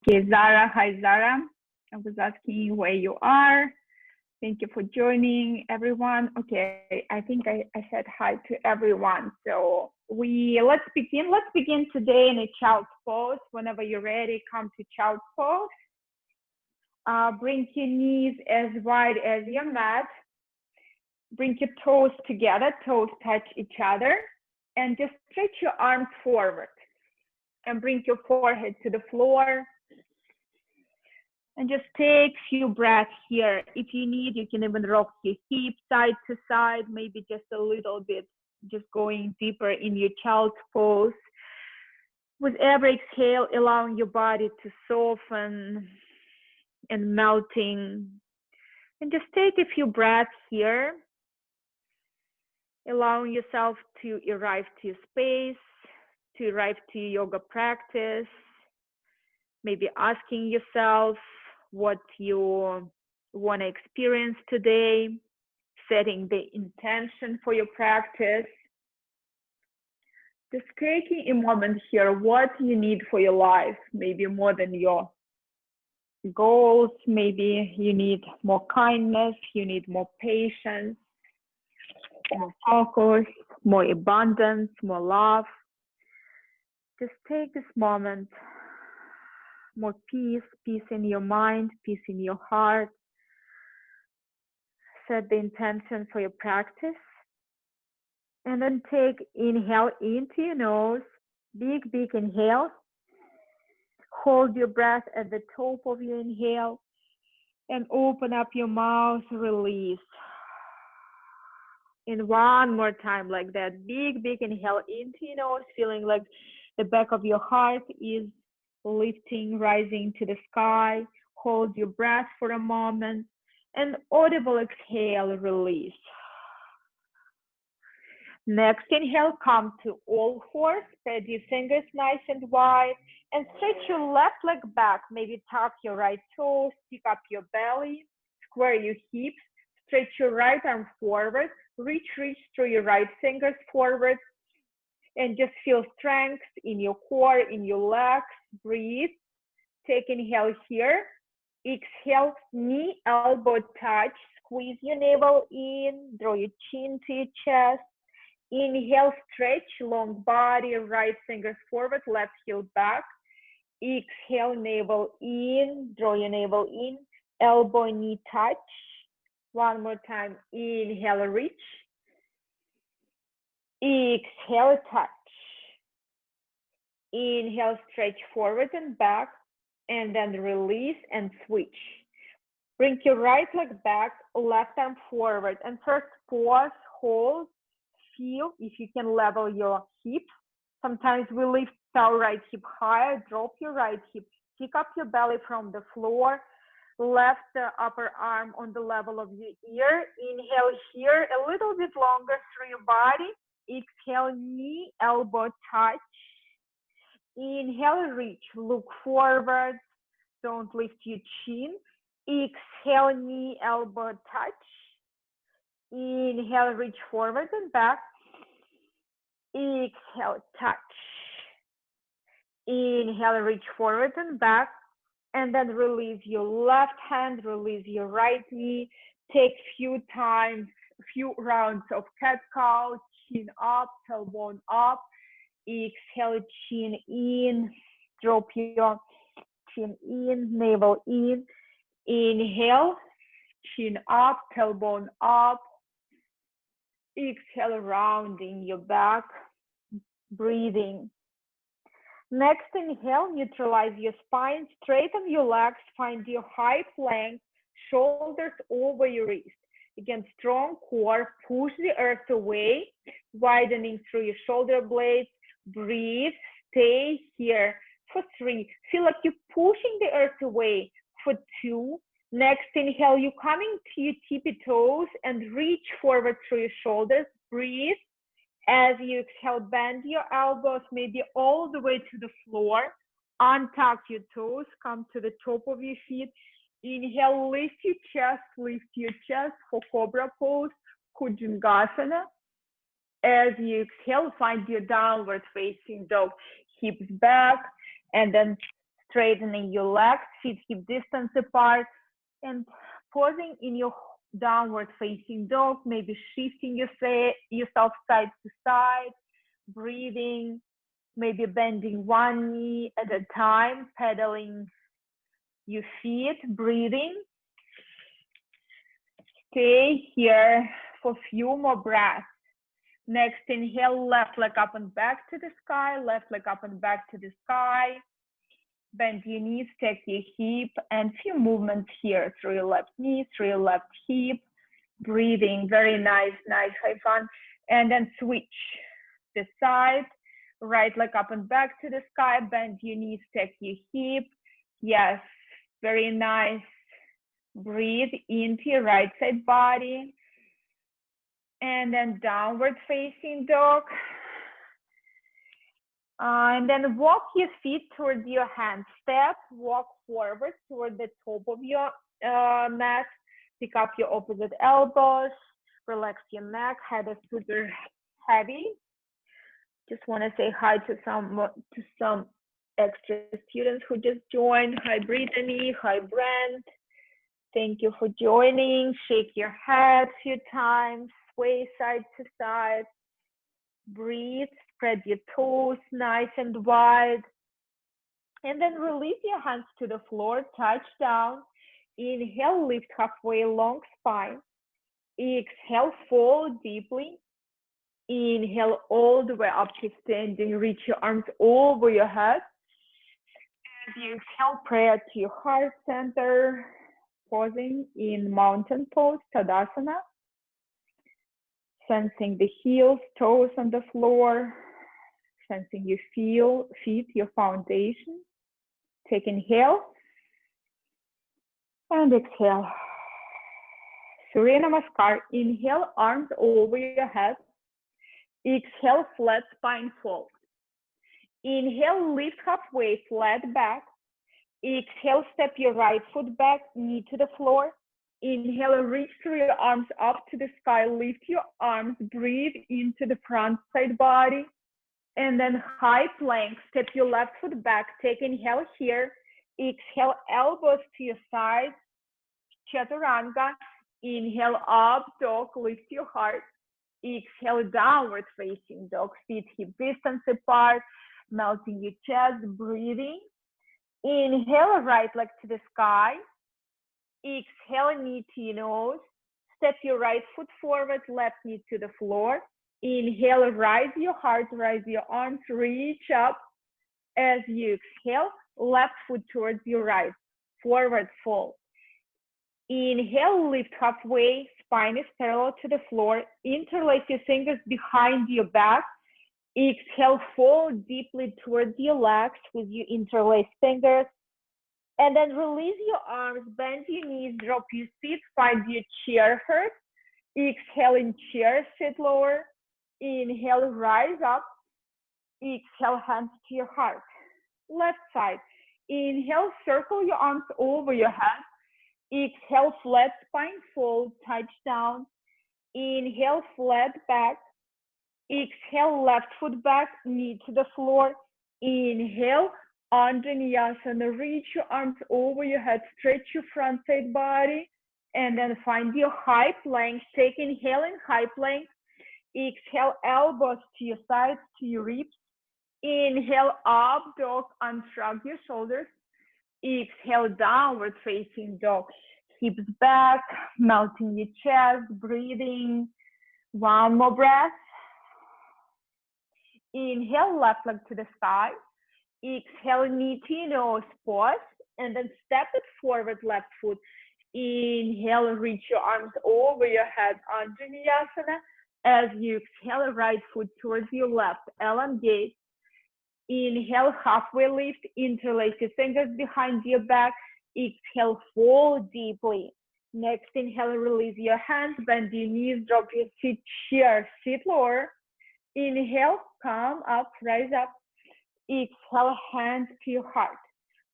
Okay, Zara. Hi, Zara. I was asking where you are. Thank you for joining, everyone. Okay, I think I said hi to everyone. So let's begin. Let's begin today in a child's pose. Whenever you're ready, come to child's pose. Bring your knees as wide as your mat. Bring your toes together. Toes touch each other, and just stretch your arms forward. And bring your forehead to the floor. And just take a few breaths here. If you need, you can even rock your hips side to side, maybe just a little bit, just going deeper in your child's pose. With every exhale, allowing your body to soften and melting. And just take a few breaths here, allowing yourself to arrive to your space, to arrive to your yoga practice, maybe asking yourself what you want to experience today, setting the intention for your practice. Just taking a moment here, what you need for your life, maybe more than your goals, maybe you need more kindness, you need more patience, more focus, more abundance, more love. Just take this moment, more peace, peace in your mind, peace in your heart. Set the intention for your practice. And then take inhale into your nose, big inhale. Hold your breath at the top of your inhale and open up your mouth, release. And one more time like that, big inhale into your nose, feeling like the back of your heart is lifting, rising to the sky. Hold your breath for a moment and audible exhale, release. Next inhale, come to all fours, spread your fingers nice and wide, and stretch your left leg back. Maybe tuck your right toes, pick up your belly, square your hips, stretch your right arm forward, reach through your right fingers forward, and just feel strength in your core, in your legs. Breathe. Take inhale here. Exhale, knee, elbow touch. Squeeze your navel in, draw your chin to your chest. Inhale, stretch, long body, right fingers forward, left heel back. Exhale, navel in, draw your navel in, elbow, knee touch. One more time, inhale, reach. Exhale, touch. Inhale, stretch forward and back, and then release and switch. Bring your right leg back, left arm forward, and first pause, hold. Feel if you can level your hips. Sometimes we lift our right hip higher, drop your right hip, pick up your belly from the floor, left upper arm on the level of your ear. Inhale here, a little bit longer through your body. Exhale, knee, elbow touch. Inhale, reach, look forward, don't lift your chin. Exhale, knee, elbow touch. Inhale, reach forward and back. Exhale, touch. Inhale, reach forward and back. And then release your left hand, release your right knee. Take few rounds of cat-cow, chin up, tailbone up. Exhale, chin in, drop your chin in, navel in. Inhale, chin up, tailbone up. Exhale, rounding your back, breathing. Next inhale, neutralize your spine, straighten your legs, find your high plank, shoulders over your wrist. Again, strong core, push the earth away, widening through your shoulder blades. Breathe, stay here for 3. Feel like you're pushing the earth away for 2. Next inhale, you're coming to your tippy toes and reach forward through your shoulders. Breathe. As you exhale, bend your elbows, maybe all the way to the floor. Untuck your toes, come to the top of your feet. Inhale, lift your chest for cobra pose, Bhujangasana. As you exhale, find your downward facing dog, hips back, and then straightening your legs, feet hip distance apart, and pausing in your downward facing dog, maybe shifting yourself side to side, breathing, maybe bending one knee at a time, pedaling your feet, breathing. Stay here for a few more breaths. Next, inhale, left leg up and back to the sky, left leg up and back to the sky. Bend your knees, stack your hip, and few movements here through your left knee, through your left hip. Breathing, very nice, have fun. And then switch the side, right leg up and back to the sky, bend your knees, stack your hip. Yes, very nice. Breathe into your right side body. And then downward facing dog. And then walk your feet towards your hand. Step, walk forward toward the top of your mat. Pick up your opposite elbows. Relax your neck. Head is super heavy. Just want to say hi to some extra students who just joined. Hi, Brittany. Hi, Brent. Thank you for joining. Shake your head a few times. Sway side to side. Breathe. Spread your toes nice and wide. And then release your hands to the floor. Touch down. Inhale, lift halfway, long spine. Exhale, fold deeply. Inhale all the way up to standing. Reach your arms over your head. As you exhale, prayer to your heart center. Pausing in mountain pose, Tadasana. Sensing the heels, toes on the floor. Sensing your feet, your foundation. Take inhale. And exhale. Surya Namaskar. Inhale, arms over your head. Exhale, flat spine fold. Inhale, lift halfway, flat back. Exhale, step your right foot back, knee to the floor. Inhale, reach through your arms up to the sky. Lift your arms, breathe into the front side body. And then high plank, step your left foot back. Take inhale here. Exhale, elbows to your sides. Chaturanga. Inhale, up dog, lift your heart. Exhale, downward facing dog, feet hip distance apart, melting your chest, breathing. Inhale, right leg to the sky. Exhale, knee to your nose. Step your right foot forward, left knee to the floor. Inhale, rise your heart, rise your arms, reach up. As you exhale, left foot towards your right, forward fold. Inhale, lift halfway, spine is parallel to the floor. Interlace your fingers behind your back. Exhale, fold deeply towards your legs with your interlaced fingers. And then release your arms, bend your knees, drop your feet, find your chair hurt. Exhale in chair, sit lower. Inhale, rise up. Exhale, hands to your heart. Left side. Inhale, circle your arms over your head. Exhale, flat spine fold, touch down. Inhale, flat back. Exhale, left foot back, knee to the floor. Inhale, Anjaneyasana. Reach your arms over your head, stretch your front side body, and then find your high plank. Take inhale in high plank. Exhale, elbows to your sides, to your ribs. Inhale, up dog, unshrug your shoulders. Exhale, downward facing dog. Hips back, melting your chest, breathing. One more breath. Inhale, left leg to the sky. Exhale, knee to nose, pause, and then step it forward, left foot. Inhale, reach your arms over your head, Anjaneyasana. As you exhale, right foot towards your left, elongate. Inhale, halfway lift, interlace your fingers behind your back. Exhale, fold deeply. Next, inhale, release your hands, bend your knees, drop your feet, chair, sit lower. Inhale, come up, rise up. Exhale, hands to your heart.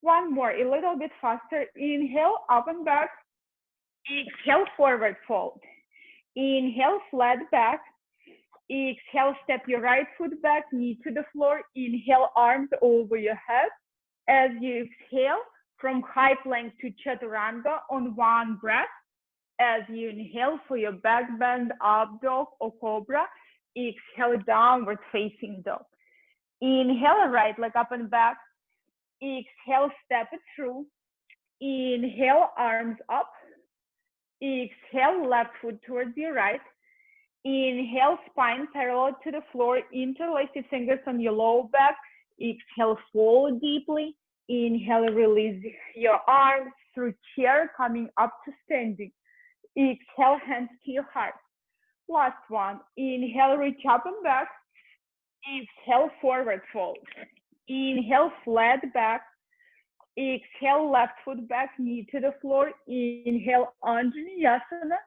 One more, a little bit faster. Inhale, up and back. Exhale, forward fold. Inhale, flat back. Exhale, step your right foot back, knee to the floor. Inhale, arms over your head. As you exhale, from high plank to chaturanga on one breath. As you inhale for your back bend, up dog or cobra, exhale, downward facing dog. Inhale, right leg up and back. Exhale, step it through. Inhale, arms up. Exhale, left foot towards your right. Inhale, spine parallel to the floor. Interlace your fingers on your low back. Exhale, fold deeply. Inhale, release your arms through chair, coming up to standing. Exhale, hands to your heart. Last one. Inhale, reach up and back. Exhale, forward fold. Inhale, flat back. Exhale, left foot back, knee to the floor. Inhale, Anjaneyasana.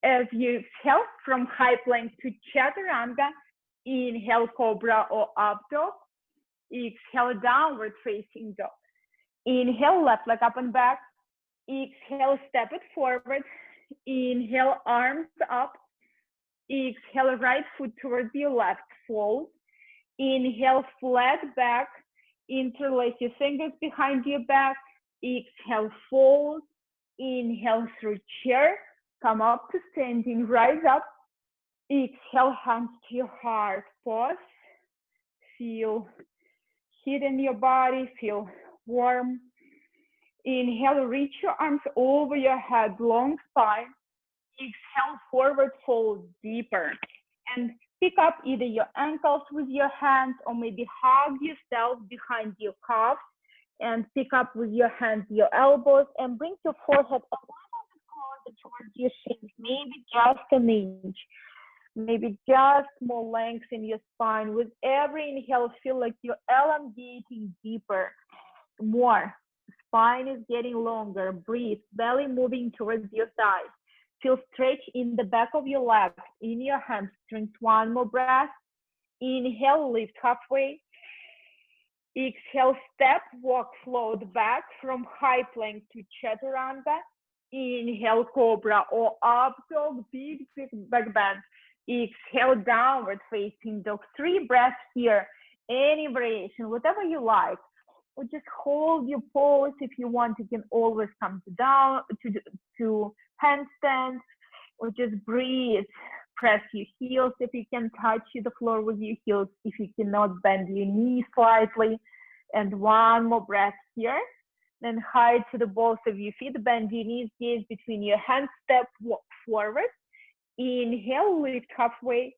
As you exhale, from high plank to chaturanga, inhale, cobra or up dog. Exhale, downward facing dog. Inhale, left leg up and back. Exhale, step it forward. Inhale, arms up. Exhale, right foot towards your left, fold. Inhale, flat back. Interlace your fingers behind your back. Exhale, fold. Inhale through chair. Come up to standing, rise up. Exhale, hands to your heart. Pause. Feel heat in your body. Feel warm. Inhale, reach your arms over your head, long spine. Exhale, forward fold deeper. And pick up either your ankles with your hands or maybe hug yourself behind your calves and pick up with your hands your elbows and bring your forehead a little bit closer towards your shins, maybe just an inch, maybe just more length in your spine. With every inhale, feel like you're elongating deeper, more. Spine is getting longer. Breathe, belly moving towards your thighs. Feel stretch in the back of your legs, in your hamstrings. One more breath. Inhale, lift halfway. Exhale, step, walk, float back from high plank to chaturanga. Inhale, cobra or up dog, big back bend. Exhale, downward facing dog. 3 breaths here. Any variation, whatever you like. Or just hold your pose. If you want, you can always come to down to handstand, or just breathe. Press your heels if you can touch the floor with your heels. If you cannot, bend your knees slightly. And one more breath here. Then high to the balls of your feet. Bend your knees, gaze between your hands. Step, walk forward. Inhale, lift halfway.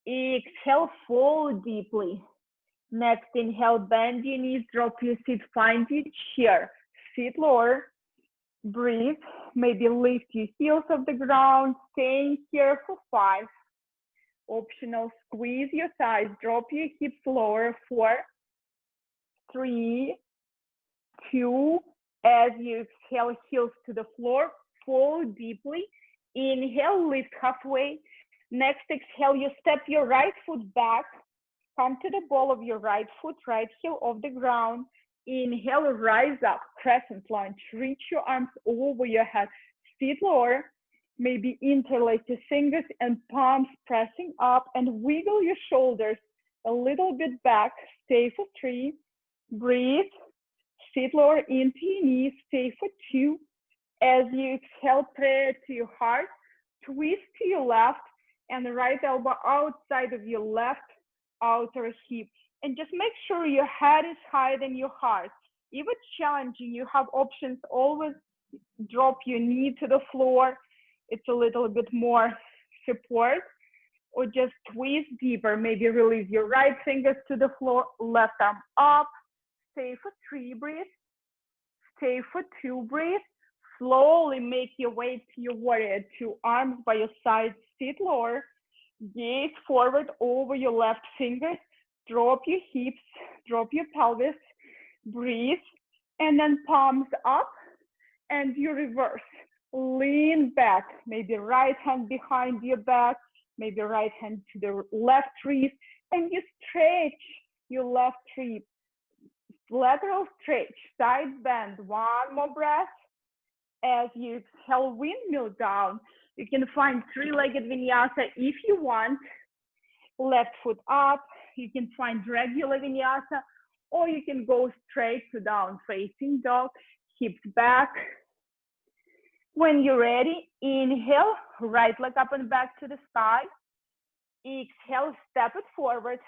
Exhale, fold deeply. Next, inhale, bend your knees, drop your seat, find your chair. Feet lower. Breathe. Maybe lift your heels off the ground. Staying here for 5. Optional, squeeze your thighs, drop your hips lower. 4, 3, 2. As you exhale, heels to the floor, fold deeply. Inhale, lift halfway. Next, exhale, you step your right foot back. Come to the ball of your right foot, right heel off the ground. Inhale, rise up, crescent lunge. Reach your arms over your head. Feet lower. Maybe interlace your fingers and palms pressing up, and wiggle your shoulders a little bit back. Stay for 3. Breathe. Feet lower into your knees. Stay for 2. As you exhale, prayer to your heart. Twist to your left and the right elbow outside of your left outer hip, and just make sure your head is higher than your heart. If it's challenging, you have options. Always drop your knee to the floor. It's a little bit more support, or just twist deeper. Maybe release your right fingers to the floor, left arm up. Stay for 3, breathe. Stay for 2, breathe. Slowly make your way to your warrior 2. Arms by your sides, feet lower. Gaze forward over your left fingers. Drop your hips, drop your pelvis. Breathe. And then palms up. And you reverse. Lean back. Maybe right hand behind your back. Maybe right hand to the left wrist. And you stretch your left rib. Lateral stretch, side bend. One more breath. As you exhale, windmill down. You can find 3-legged vinyasa if you want. Left foot up. You can find regular vinyasa, or you can go straight to down facing dog, hips back. When you're ready, inhale, right leg up and back to the sky. Exhale, step it forward,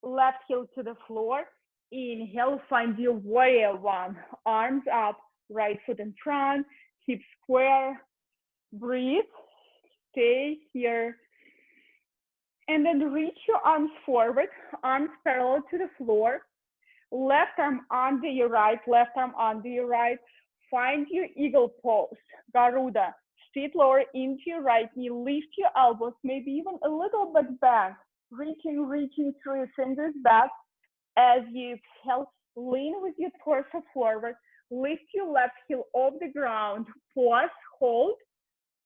left heel to the floor. Inhale, find your warrior one, arms up, right foot in front, hips square, breathe, stay here. And then reach your arms forward, arms parallel to the floor, left arm under your right, left arm under your right. Find your eagle pose, Garuda. Feet lower into your right knee, lift your elbows, maybe even a little bit back, reaching through your fingers back. As you exhale, lean with your torso forward, lift your left heel off the ground, pause, hold,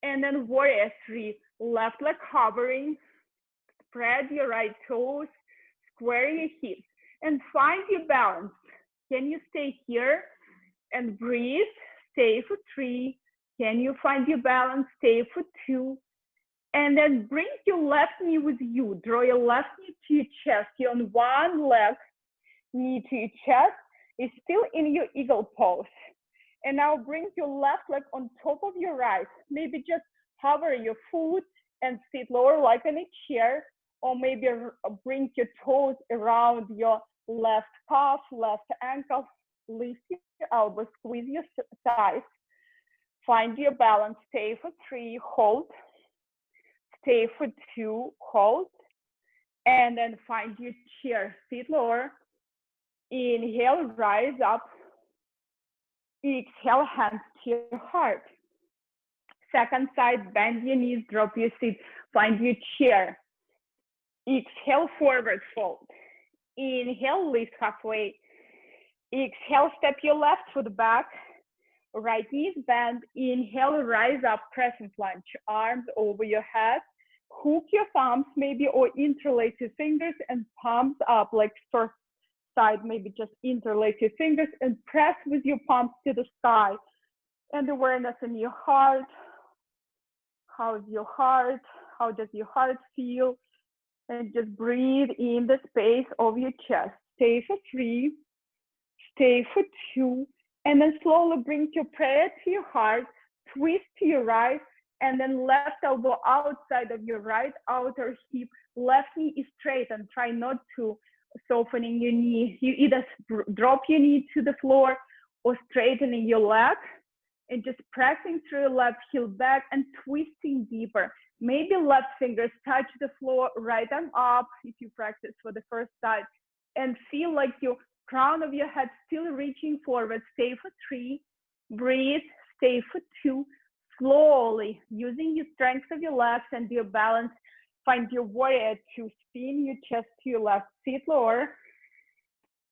and then warrior three, left leg hovering, spread your right toes, square your hips, and find your balance. Can you stay here and breathe? Stay for three. Can you find your balance? Stay for two. And then bring your left knee with you. Draw your left knee to your chest. You're on one leg, knee to your chest is still in your eagle pose. And now bring your left leg on top of your right. Maybe just hover your foot and sit lower like in a chair, or maybe bring your toes around your left calf, left ankle, lift your elbows, squeeze your thighs. Find your balance, stay for three, hold, stay for two, hold, and then find your chair, sit lower. Inhale, rise up. Exhale, hands to your heart. Second side, bend your knees, drop your seat, find your chair. Exhale, forward fold. Inhale, lift halfway. Exhale, step your left foot back. Right knee bend. Inhale, rise up, crescent lunge. Arms over your head. Hook your thumbs maybe, or interlace your fingers and palms up, like first side, maybe just interlace your fingers and press with your palms to the sky. And awareness in your heart. How's your heart? How does your heart feel? And just breathe in the space of your chest. Stay for three, stay for two, and then slowly bring your prayer to your heart, twist to your right, and then left elbow outside of your right outer hip. Left knee is straight, and try not to softening your knee. You either drop your knee to the floor or straightening your leg and just pressing through your left heel back and twisting deeper. Maybe left fingers touch the floor, right arm up if you practice for the first time, and feel like your crown of your head still reaching forward. Stay for three, breathe, stay for two. Slowly, using your strength of your legs and your balance, find your warrior two. Spin your chest to your left, sit lower,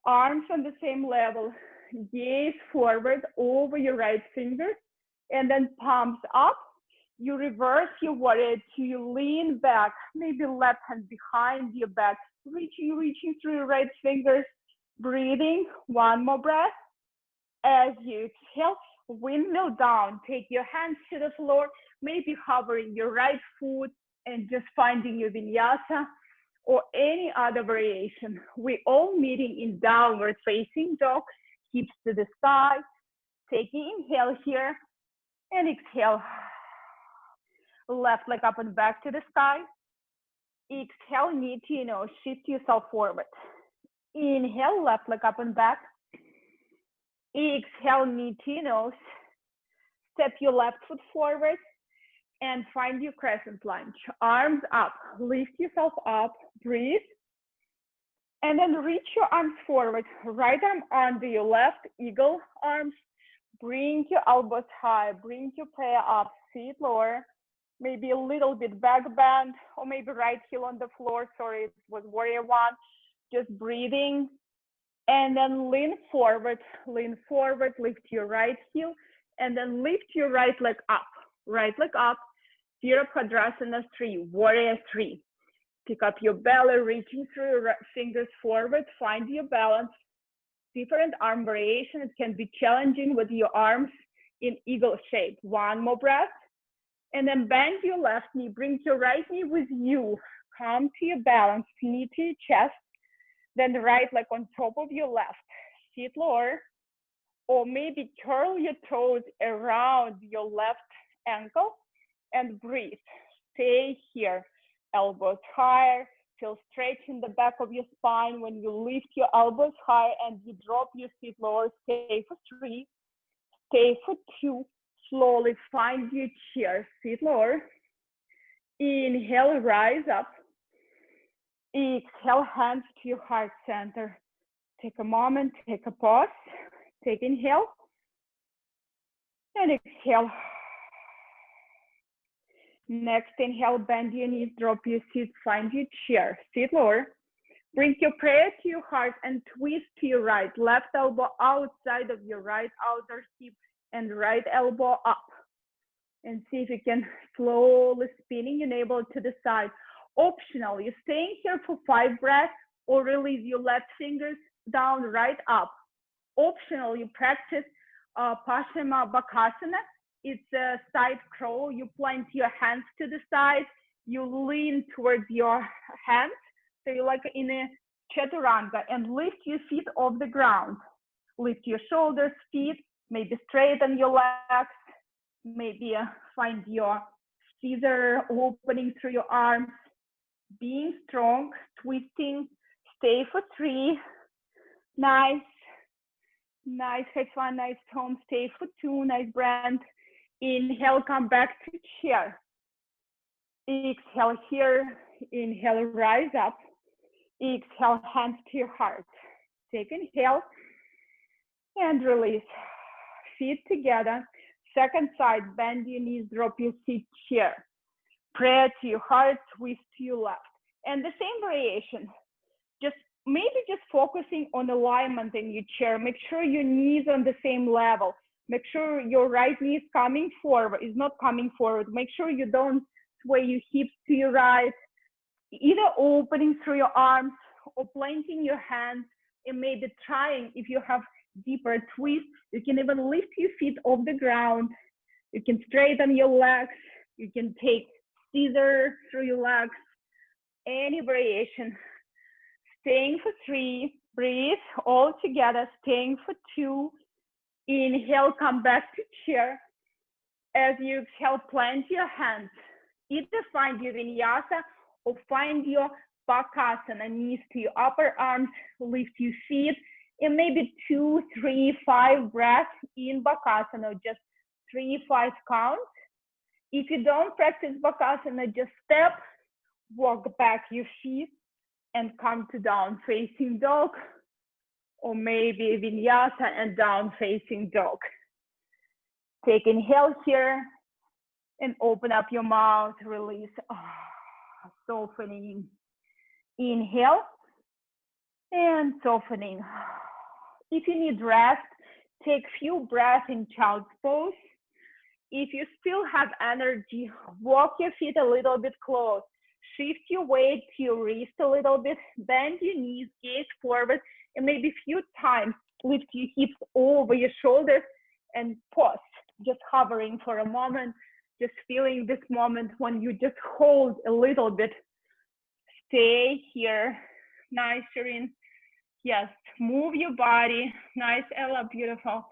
arms on the same level, gaze forward over your right fingers, and then palms up. You reverse your warrior two, you lean back, maybe left hand behind your back, reaching through your right fingers, breathing, one more breath. As you exhale, windmill down, take your hands to the floor, maybe hovering your right foot and just finding your vinyasa or any other variation. We're all meeting in downward facing dog, hips to the sky. Taking inhale here and exhale. Left leg up and back to the sky. Exhale, knee to your nose, shift yourself forward. Inhale, left leg up and back. Exhale, knee to your nose. Step your left foot forward and find your crescent lunge. Arms up, lift yourself up, breathe. And then reach your arms forward. Right arm under your left, eagle arms. Bring your elbows high, bring your prayer up, sit lower. Maybe a little bit back bend, or maybe right heel on the floor. Sorry, it was warrior one. Just breathing. And then lean forward, lift your right heel, and then lift your right leg up. Right leg up, Virabhadrasana 3, warrior 3. Pick up your belly, reaching through your fingers forward, find your balance. Different arm variation, it can be challenging with your arms in eagle shape. One more breath. And then bend your left knee, bring your right knee with you. Come to your balance, knee to your chest. Then the right leg on top of your left. Sit lower, or maybe curl your toes around your left ankle and breathe. Stay here. Elbows higher. Feel stretch in the back of your spine when you lift your elbows high and you drop your feet lower. Stay for 3. Stay for 2. Slowly find your chair. Sit lower. Inhale, rise up. Exhale, hands to your heart center. Take a moment, take a pause. Take inhale. And exhale. Next inhale, bend your knees, drop your seat, find your chair. Sit lower. Bring your prayer to your heart and twist to your right. Left elbow outside of your right outer hip and right elbow up. And see if you can slowly spinning your navel to the side. Optional, you're staying here for 5 breaths or release your left fingers down, right up. Optional, you practice Paschimottanasana. It's a side crawl. You plant your hands to the side. You lean towards your hands. So you're like in a chaturanga and lift your feet off the ground. Lift your shoulders, feet, maybe straighten your legs. Maybe find your scissor opening through your arms. Being strong, twisting. Stay for 3. Nice. Nice, H1, nice home. Stay for 2, nice Brand. Inhale, come back to chair. Exhale here. Inhale, rise up. Exhale, hands to your heart. Take inhale and release. Feet together. Second side, bend your knees, drop your seat, chair. Prayer to your heart, twist to your left. And the same variation. Just focusing on alignment in your chair. Make sure your knees on the same level. Make sure your right knee is coming forward, is not coming forward. Make sure you don't sway your hips to your right. Either opening through your arms or planting your hands and maybe trying, if you have deeper twist, you can even lift your feet off the ground. You can straighten your legs. You can take scissors through your legs. Any variation. Staying for 3, breathe all together, staying for 2. Inhale, come back to chair. As you exhale, plant your hands. Either find your vinyasa or find your bakasana, knees to your upper arms, lift your feet, and maybe 2, 3, 5 breaths in bakasana, just 3, 5 counts. If you don't practice bakasana, just step, walk back your feet, and come to down facing dog, or maybe vinyasa and down facing dog. Take inhale here and open up your mouth, release, softening. Inhale and softening. If you need rest, take few breaths in child's pose. If you still have energy, walk your feet a little bit close. Shift your weight to your wrist a little bit, bend your knees, gaze forward, and maybe a few times lift your hips over your shoulders and pause, just hovering for a moment, just feeling this moment when you just hold a little bit. Stay here. Nice, Shireen. Yes, move your body. Nice, Ella, beautiful.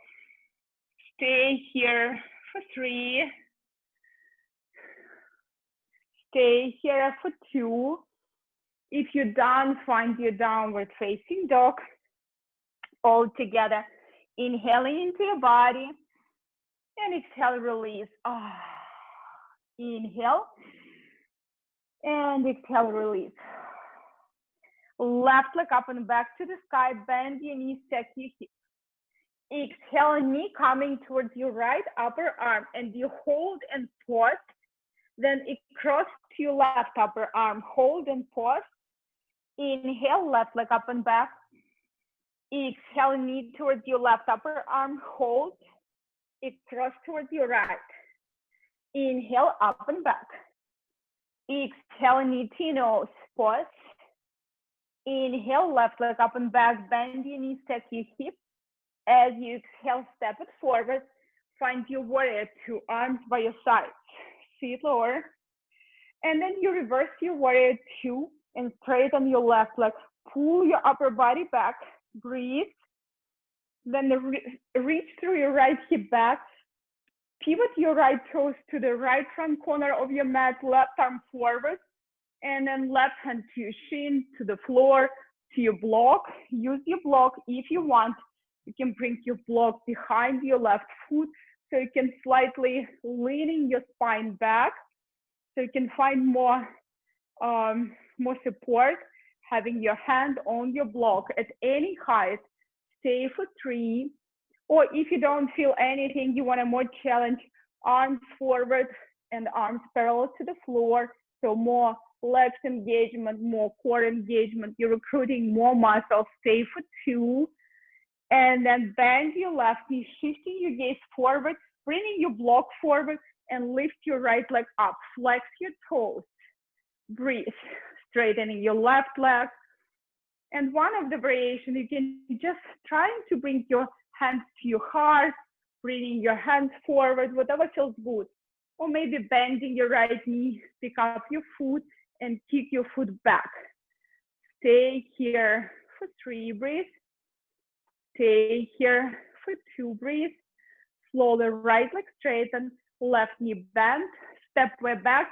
Stay here for 3. Stay here for 2. If you're done, find your downward facing dog. All together. Inhaling into your body. And exhale, release. Inhale. And exhale, release. Left leg up and back to the sky. Bend your knees, stack your hips. Exhale, knee coming towards your right upper arm. And you hold and pause. Then cross to your left upper arm. Hold and pause. Inhale, left leg up and back. Exhale, knee towards your left upper arm. Hold. Cross towards your right. Inhale, up and back. Exhale, knee to nose. Pause. Inhale, left leg up and back. Bend your knees, stack your hips. As you exhale, step it forward. Find your warrior 2, arms by your sides. Sit lower. And then you reverse your warrior 2 and straighten your left leg. Pull your upper body back, breathe. Then reach through your right hip back. Pivot your right toes to the right front corner of your mat, left arm forward, and then left hand to your shin, to the floor, to your block. Use your block if you want. You can bring your block behind your left foot so you can slightly leaning your spine back so you can find more support, having your hand on your block at any height. Stay for 3. Or if you don't feel anything, you want a more challenge, arms forward and arms parallel to the floor. So more legs engagement, more core engagement. You're recruiting more muscles. Stay for 2. And then bend your left knee, shifting your gaze forward, bringing your block forward, and lift your right leg up. Flex your toes. Breathe. Straightening your left leg. And one of the variations, you can just trying to bring your hands to your heart, bringing your hands forward, whatever feels good. Or maybe bending your right knee, pick up your foot and kick your foot back. Stay here for 3, breathe. Stay here for 2, breathe. Slowly right leg straighten, left knee bend, step way back,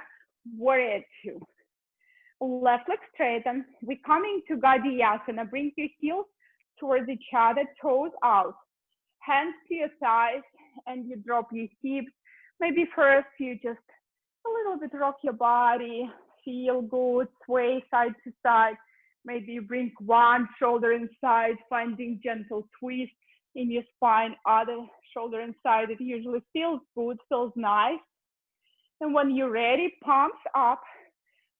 warrior 2. Left leg straighten. We're coming to Gadiyasana. Bring your heels towards each other, toes out. Hands to your thighs, and you drop your hips. Maybe first you just a little bit rock your body, feel good, sway side to side. Maybe you bring one shoulder inside, finding gentle twist in your spine, other shoulder inside. It usually feels good, feels nice. And when you're ready, palms up,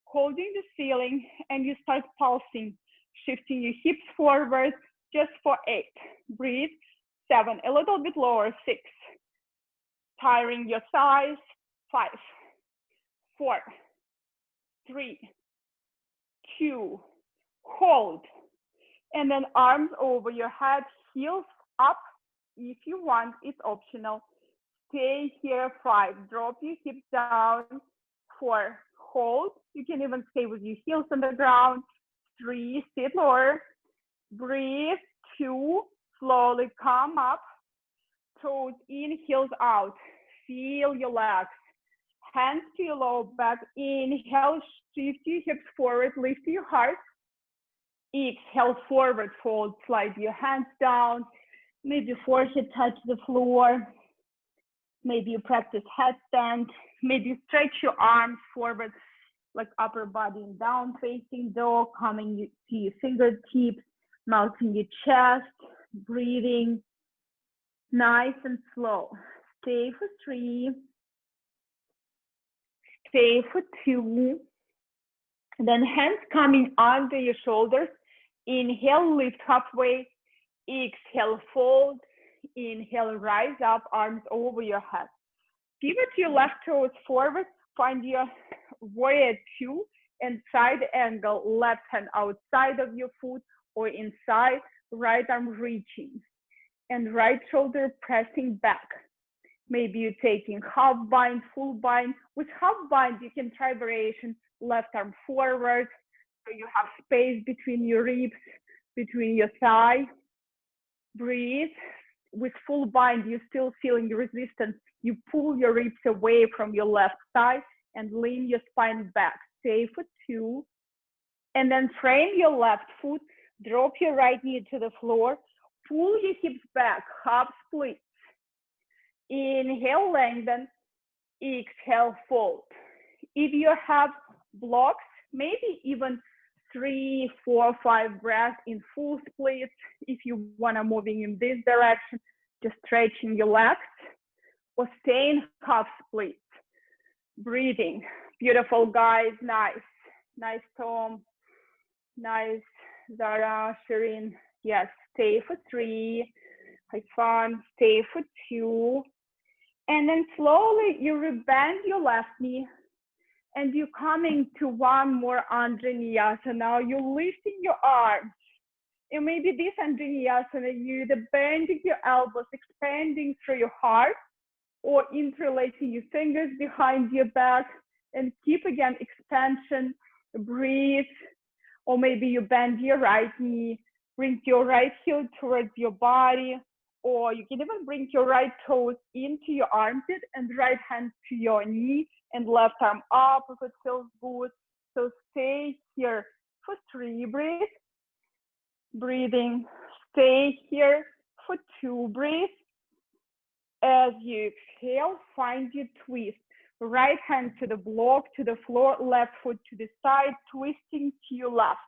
holding the ceiling, and you start pulsing, shifting your hips forward just for 8. Breathe. 7, a little bit lower, 6. Tiring your thighs, 5, 4, 3, 2, hold. And then arms over your head, heels up. If you want, it's optional. Stay here, 5, drop your hips down, 4, hold. You can even stay with your heels on the ground. 3, sit lower, breathe. 2, slowly come up, toes in, heels out. Feel your legs. Hands to your low back. Inhale, shift your hips forward, lift your heart. Exhale, forward fold, slide your hands down. Maybe forehead touch the floor. Maybe you practice headstand. Maybe stretch your arms forward, like upper body and down facing dog, coming to your fingertips, melting your chest, breathing nice and slow. Stay for 3. Stay for 2. Then hands coming under your shoulders. Inhale, lift halfway. Exhale, fold. Inhale, rise up, arms over your head. Pivot your left toes forward. Find your warrior 2 and side angle. Left hand outside of your foot or inside. Right arm reaching. And right shoulder pressing back. Maybe you're taking half bind, full bind. With half bind, you can try variation. Left arm forward, so you have space between your ribs, between your thigh. Breathe. With full bind, you're still feeling resistance. You pull your ribs away from your left thigh and lean your spine back. Stay for 2. And then frame your left foot. Drop your right knee to the floor. Pull your hips back, half split. Inhale, lengthen. Exhale, fold. If you have blocks, maybe even 3, 4, 5 breaths in full split. If you want to moving in this direction, just stretching your legs or staying half split. Breathing. Beautiful, guys. Nice. Nice, Tom. Nice, Zara, Shireen. Yes, stay for 3. Have fun. Stay for 2. And then slowly you rebend your left knee and you're coming to one more Anjaneyasana. Now you're lifting your arms. And maybe this Anjaneyasana, you're bending your elbows, expanding through your heart, or interlacing your fingers behind your back, and keep again expansion. Breathe. or maybe you bend your right knee, bring your right heel towards your body, or you can even bring your right toes into your armpit and right hand to your knee and left arm up if it feels good. So stay here for 3 breaths. Breathing. Stay here for 2 breaths. As you exhale, find your twist. Right hand to the block, to the floor, left foot to the side, twisting to your left.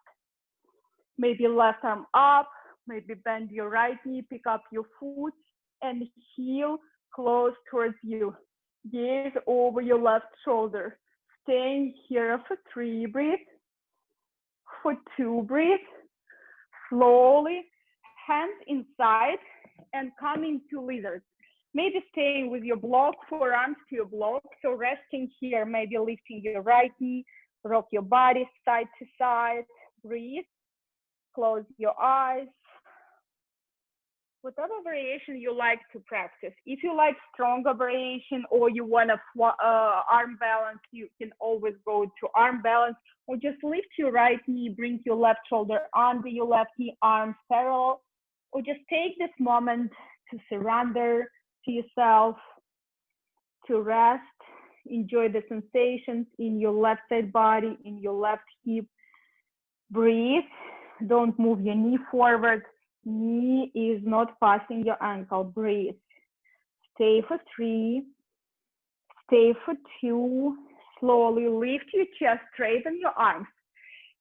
Maybe left arm up, maybe bend your right knee, pick up your foot, and heel close towards you. Gaze over your left shoulder. Staying here for 3 breaths. For 2 breaths. Slowly, hands inside and coming to lizard. Maybe staying with your block, forearms to your block. So resting here, maybe lifting your right knee, rock your body side to side, breathe, close your eyes. Whatever variation you like to practice. If you like stronger variation or you want to arm balance, you can always go to arm balance, or just lift your right knee, bring your left shoulder under your left knee, arms parallel, or just take this moment to surrender to yourself, to rest, enjoy the sensations in your left side body, in your left hip. Breathe, don't move your knee forward. Knee is not passing your ankle. Breathe. Stay for 3. Stay for 2. Slowly lift your chest, straighten your arms.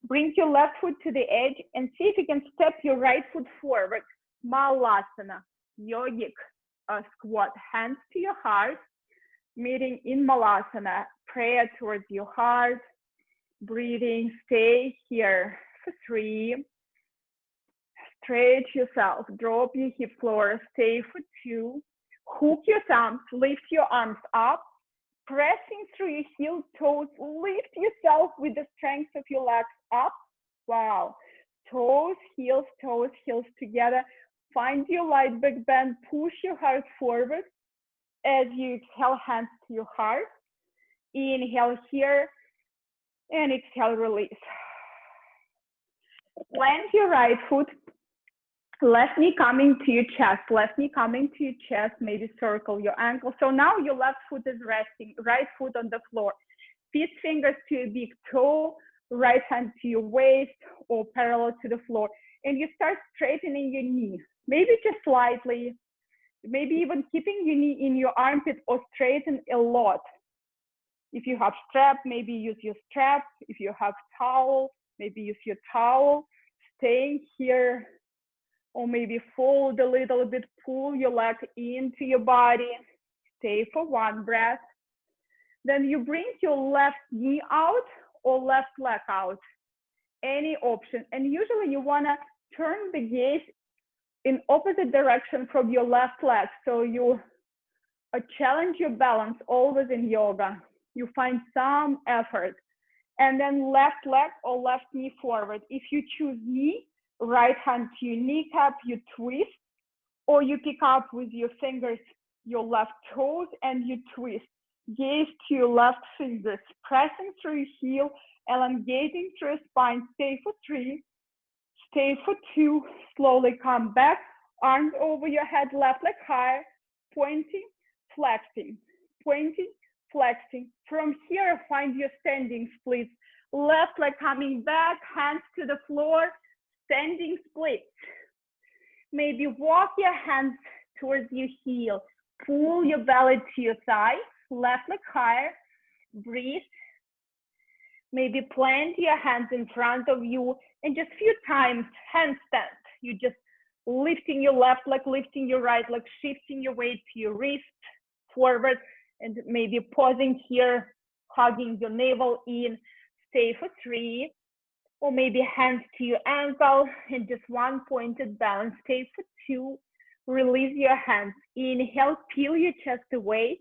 Bring your left foot to the edge and see if you can step your right foot forward. Malasana, yogic squat, hands to your heart. Meeting in Malasana, prayer towards your heart. Breathing, stay here for 3. Stretch yourself, drop your hip floor, stay for 2. Hook your thumbs, lift your arms up, pressing through your heel toes, lift yourself with the strength of your legs up. Wow. Toes, heels together. Find your light back bend, push your heart forward. As you exhale, hands to your heart. Inhale here, and exhale, release. Plant your right foot. Left knee coming to your chest, maybe circle your ankle. So now your left foot is resting, right foot on the floor. Feet fingers to your big toe, right hand to your waist or parallel to the floor. And you start straightening your knee, maybe just slightly, maybe even keeping your knee in your armpit or straighten a lot. If you have strap, maybe use your strap. If you have towel, maybe use your towel. Staying here. Or maybe fold a little bit, pull your leg into your body. Stay for 1 breath. Then you bring your left knee out or left leg out, any option. And usually you wanna turn the gaze in opposite direction from your left leg. So you challenge your balance always in yoga. You find some effort. And then left leg or left knee forward. If you choose knee, right hand to your kneecap, you twist, or you pick up with your fingers your left toes and you twist. Gaze to your left fingers, pressing through your heel, elongating through your spine. Stay for 3, stay for 2, slowly come back, arms over your head, left leg higher, pointing, flexing, pointing, flexing. From here, find your standing splits. Left leg coming back, hands to the floor, standing splits. Maybe walk your hands towards your heel. Pull your belly to your thigh, left leg higher, breathe. Maybe plant your hands in front of you and just few times handstand. You just lifting your left leg, lifting your right leg, shifting your weight to your wrist forward, and maybe pausing here, hugging your navel in. Stay for 3, or maybe hands to your ankle and just 1 pointed balance. Stay for 2, release your hands. Inhale, peel your chest away.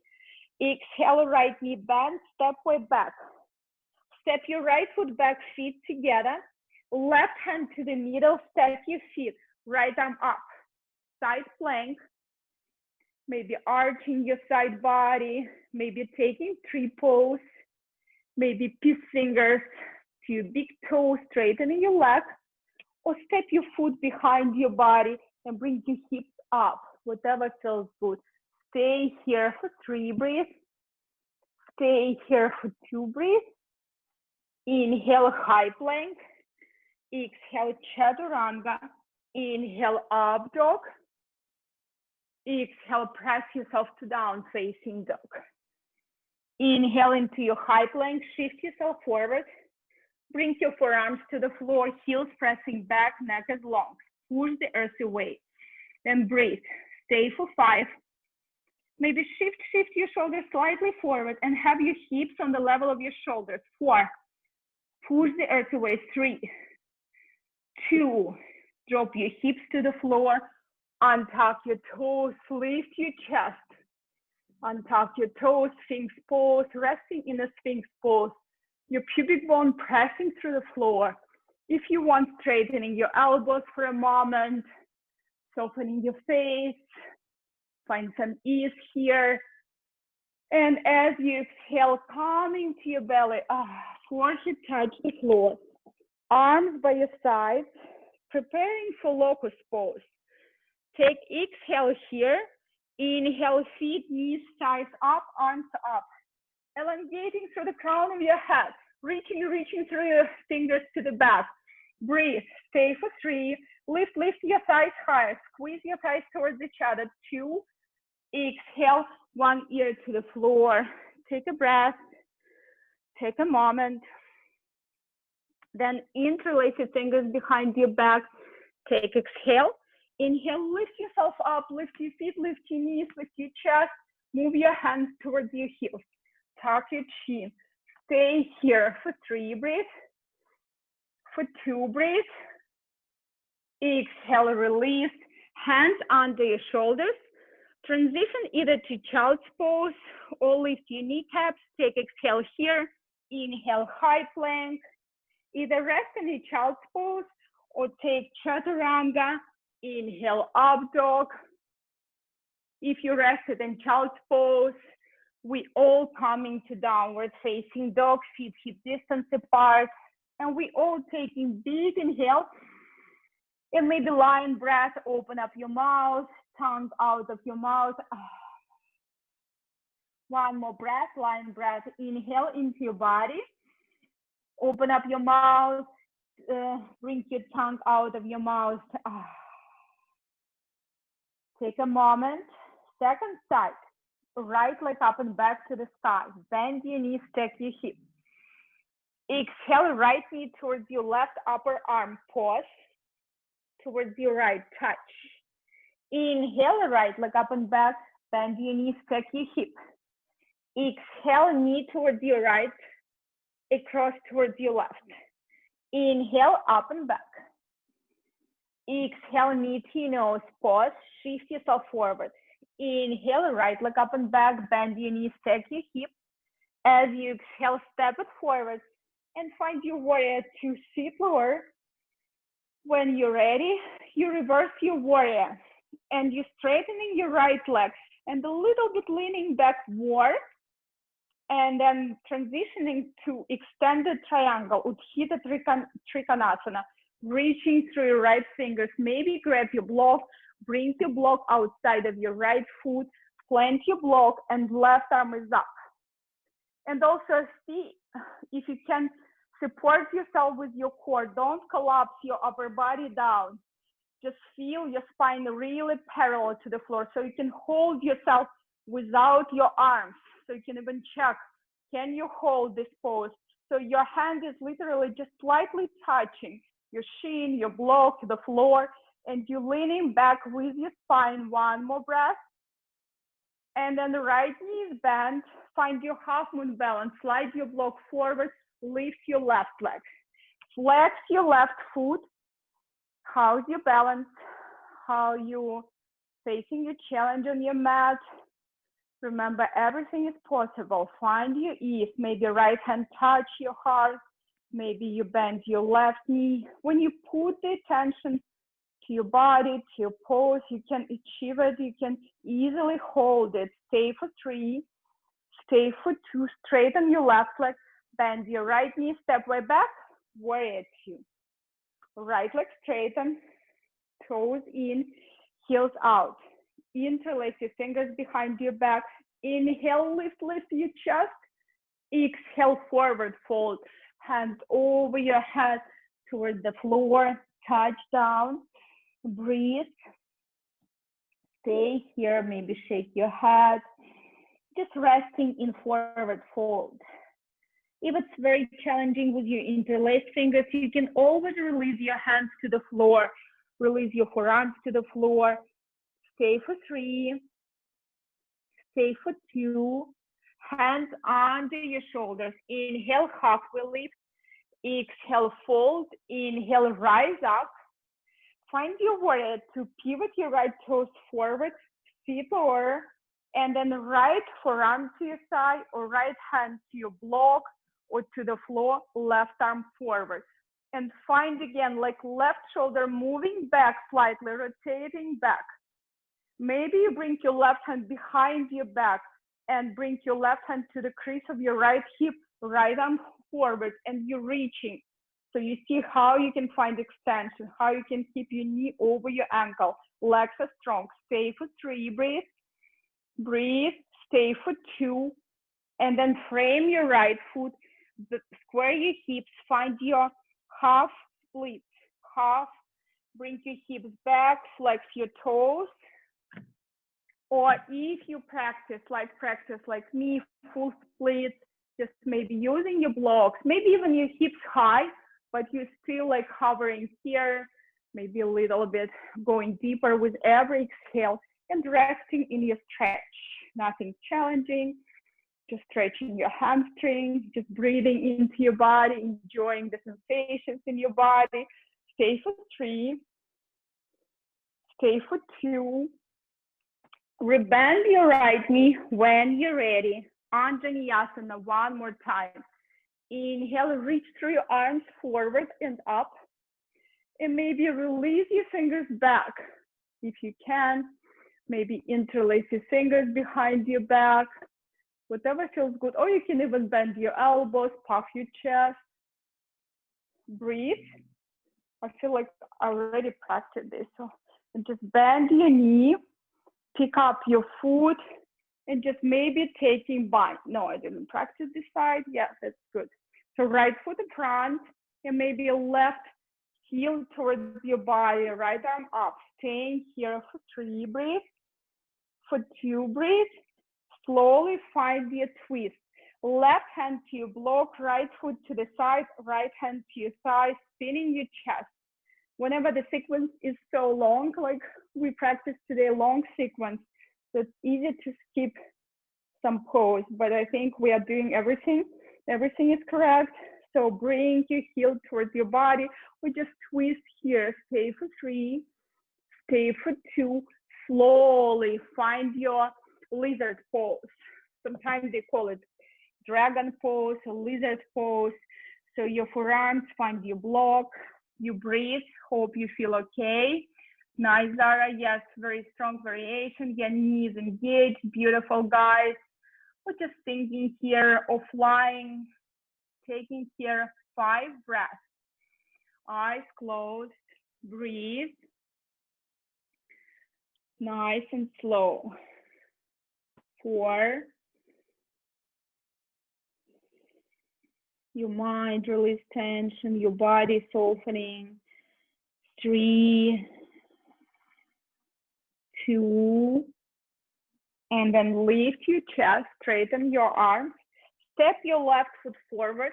Exhale, right knee bend, step way back. Step your right foot back, feet together. Left hand to the middle, step your feet. Right arm up, side plank. Maybe arching your side body, maybe taking tree pose, maybe peace fingers, to your big toe, straightening your leg, or step your foot behind your body and bring your hips up, whatever feels good. Stay here for 3 breaths. Stay here for 2 breaths. Inhale, high plank. Exhale, chaturanga. Inhale, up dog. Exhale, press yourself to down facing dog. Inhale into your high plank, shift yourself forward. Bring your forearms to the floor, heels pressing back, neck is long. Push the earth away. Then breathe. Stay for 5. Maybe shift your shoulders slightly forward and have your hips on the level of your shoulders. 4. Push the earth away. 3, 2. Drop your hips to the floor. Untuck your toes, lift your chest. Untuck your toes, Sphinx pose, resting in a Sphinx pose. Your pubic bone pressing through the floor. If you want, straightening your elbows for a moment, softening your face, find some ease here. And as you exhale, coming to your belly, forehead touch the floor. Arms by your sides, preparing for locust pose. Take exhale here. Inhale, feet, knees, thighs up, arms up. Elongating through the crown of your head. Reaching through your fingers to the back. Breathe, stay for 3. Lift your thighs higher. Squeeze your thighs towards each other. 2. Exhale, 1 ear to the floor. Take a breath. Take a moment. Then interlace your fingers behind your back. Take exhale. Inhale, lift yourself up, lift your feet, lift your knees, lift your chest, move your hands towards your heels, tuck your chin. Stay here for 3 breaths, for 2 breaths. Exhale, release, hands under your shoulders. Transition either to child's pose or lift your kneecaps. Take exhale here, inhale, high plank. Either rest in your child's pose or take chaturanga. Inhale, up dog. If you rested in child's pose, we all coming to downward facing dog, feet hip distance apart. And we all taking big inhale. And maybe lion breath, open up your mouth, tongue out of your mouth. 1 more breath, lion breath. Inhale into your body. Open up your mouth, bring your tongue out of your mouth. Take a moment. Second side, right leg up and back to the sky. Bend your knees, stack your hips. Exhale, right knee towards your left upper arm. Pause. Towards your right, touch. Inhale, right leg up and back. Bend your knees, stack your hips. Exhale, knee towards your right, across towards your left. Inhale, up and back. Exhale, knee to nose, pause, shift yourself forward. Inhale, right leg up and back, bend your knees, stack your hips. As you exhale, step it forward and find your warrior 2 sit lower. When you're ready, you reverse your warrior and you're straightening your right leg and a little bit leaning back more. And then transitioning to extended triangle, Utthita Trikonasana, reaching through your right fingers. Maybe grab your block, bring your block outside of your right foot, plant your block, and left arm is up. And also see if you can support yourself with your core. Don't collapse your upper body down. Just feel your spine really parallel to the floor so you can hold yourself without your arms. So you can even check, can you hold this pose? So your hand is literally just slightly touching your shin, your block, the floor, and you're leaning back with your spine. 1 more breath. And then the right knee is bent. Find your half moon balance. Slide your block forward. Lift your left leg. Flex your left foot. How's your balance? How you facing your challenge on your mat? Remember, everything is possible. Find your ease. Maybe right hand touch your heart. Maybe you bend your left knee. When you put the attention to your body, to your pose, you can achieve it. You can easily hold it. Stay for 3. Stay for 2. Straighten your left leg. Bend your right knee. Step way back. warrior two. Right leg straighten, toes in, heels out. Interlace your fingers behind your back. Inhale, lift your chest. Exhale, forward fold. Hands over your head towards the floor. Touch down. Breathe. Stay here. Maybe shake your head. Just resting in forward fold. If it's very challenging with your interlaced fingers, you can always release your hands to the floor. Release your forearms to the floor. Stay for 3. Stay for 2. Hands under your shoulders. Inhale, halfway lift. Exhale, fold. Inhale, rise up. Find your warrior to pivot your right toes forward, feet over, and then right forearm to your side or right hand to your block or to the floor, left arm forward. And find again, like left shoulder moving back slightly, rotating back. Maybe you bring your left hand behind your back and bring your left hand to the crease of your right hip, right arm forward, and you're reaching. So you see how you can find extension, how you can keep your knee over your ankle. Legs are strong. Stay for 3, breathe. Breathe, stay for 2. And then frame your right foot, square your hips, find your half split, half. Bring your hips back, flex your toes. Or if you practice like me, full split, just maybe using your blocks, maybe even your hips high, but you're still like hovering here, maybe a little bit going deeper with every exhale and resting in your stretch. Nothing challenging, just stretching your hamstring, just breathing into your body, enjoying the sensations in your body. Stay for 3, stay for 2. Rebend your right knee when you're ready. Anjaneyasana one more time. Inhale, reach through your arms forward and up. And maybe release your fingers back if you can. Maybe interlace your fingers behind your back. Whatever feels good. Or you can even bend your elbows, puff your chest. Breathe. I feel like I already practiced this. So just bend your knee. Pick up your foot and just maybe taking bind. No, I didn't practice this side. Yes, that's good. So right foot in front and maybe left heel towards your body, right arm up. Staying here for 3, breathe. For 2, breathe. Slowly find your twist. Left hand to your block, right foot to the side, right hand to your side, spinning your chest. Whenever the sequence is so long, like we practiced today, long sequence, so it's easy to skip some pose, but I think we are doing everything. Everything is correct. So bring your heel towards your body. We just twist here. Stay for 3, stay for 2. Slowly find your lizard pose. Sometimes they call it dragon pose or lizard pose. So your forearms find your block. You breathe. Hope you feel okay. Nice, Zara. Yes, very strong variation. Your knees engaged. Beautiful, guys. We're just thinking here of flying, taking here 5 breaths. Eyes closed. Breathe. Nice and slow. 4. Your mind release tension, your body softening. 3, 2, and then lift your chest, straighten your arms, step your left foot forward,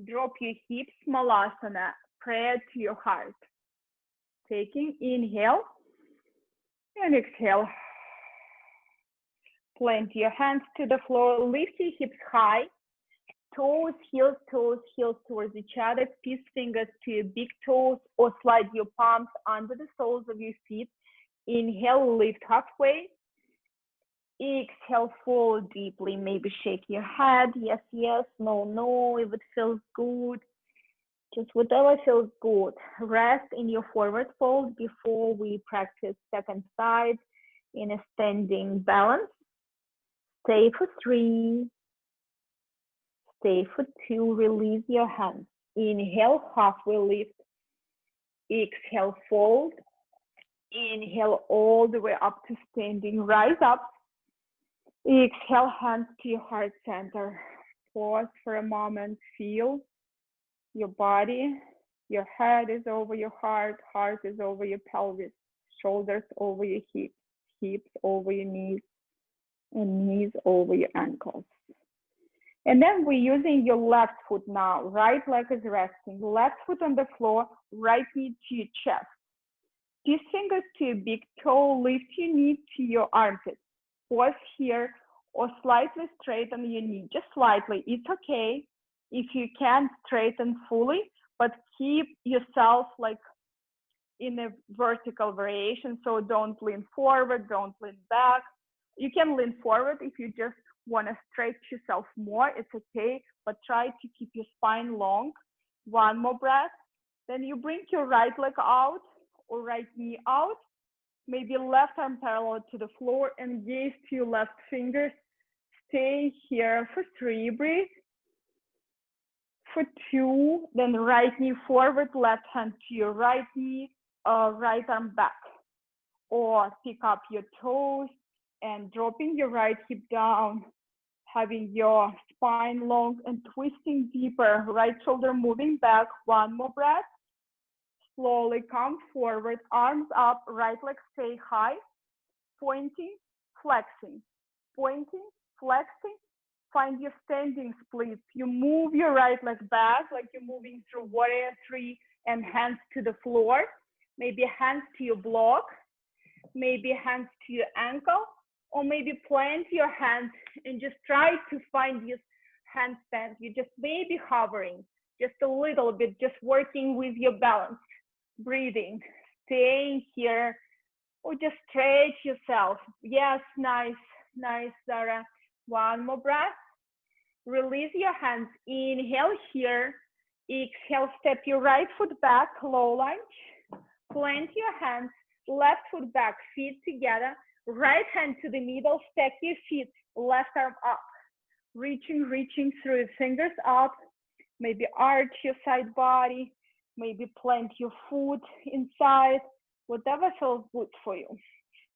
drop your hips, Malasana, prayer to your heart. Taking inhale and exhale. Plant your hands to the floor, lift your hips high, toes, heels towards each other, peace fingers to your big toes or slide your palms under the soles of your feet. Inhale, lift halfway. Exhale, fold deeply, maybe shake your head. Yes, yes, no, no, if it feels good. Just whatever feels good. Rest in your forward fold before we practice second side in a standing balance. Stay for 3. Stay for 2. Release your hands. Inhale, halfway lift. Exhale, fold. Inhale all the way up to standing. Rise up. Exhale, hands to your heart center. Pause for a moment. Feel your body. Your head is over your heart. Heart is over your pelvis. Shoulders over your hips. Hips over your knees. And knees over your ankles. And then we're using your left foot now. Right leg is resting. Left foot on the floor. Right knee to your chest. These fingers to your big toe. Lift your knee to your armpit. Pause here or slightly straighten your knee. Just slightly. It's okay if you can't straighten fully, but keep yourself like in a vertical variation. So don't lean forward, don't lean back. You can lean forward if you just want to stretch yourself more. It's okay, but try to keep your spine long. One more breath. Then you bring your right leg out or right knee out. Maybe left arm parallel to the floor and gaze to your left fingers. Stay here for 3, breathe. For 2, then right knee forward, left hand to your right knee, right arm back. Or pick up your toes and dropping your right hip down, having your spine long and twisting deeper, right shoulder moving back. One more breath. Slowly come forward, arms up, right leg stay high, pointing, flexing, pointing, flexing. Find your standing split. You move your right leg back like you're moving through warrior 3 and hands to the floor. Maybe hands to your block, maybe hands to your ankle, or maybe plant your hands and just try to find your handstand. You just maybe hovering just a little bit, just working with your balance, breathing, staying here, or just stretch yourself. Yes, nice, nice, Zara. One more breath. Release your hands. Inhale here. Exhale, step your right foot back, low lunge. Plant your hands, left foot back, feet together. Right hand to the middle, stack your feet, left arm up. Reaching through your fingers up. Maybe arch your side body. Maybe plant your foot inside. Whatever feels good for you.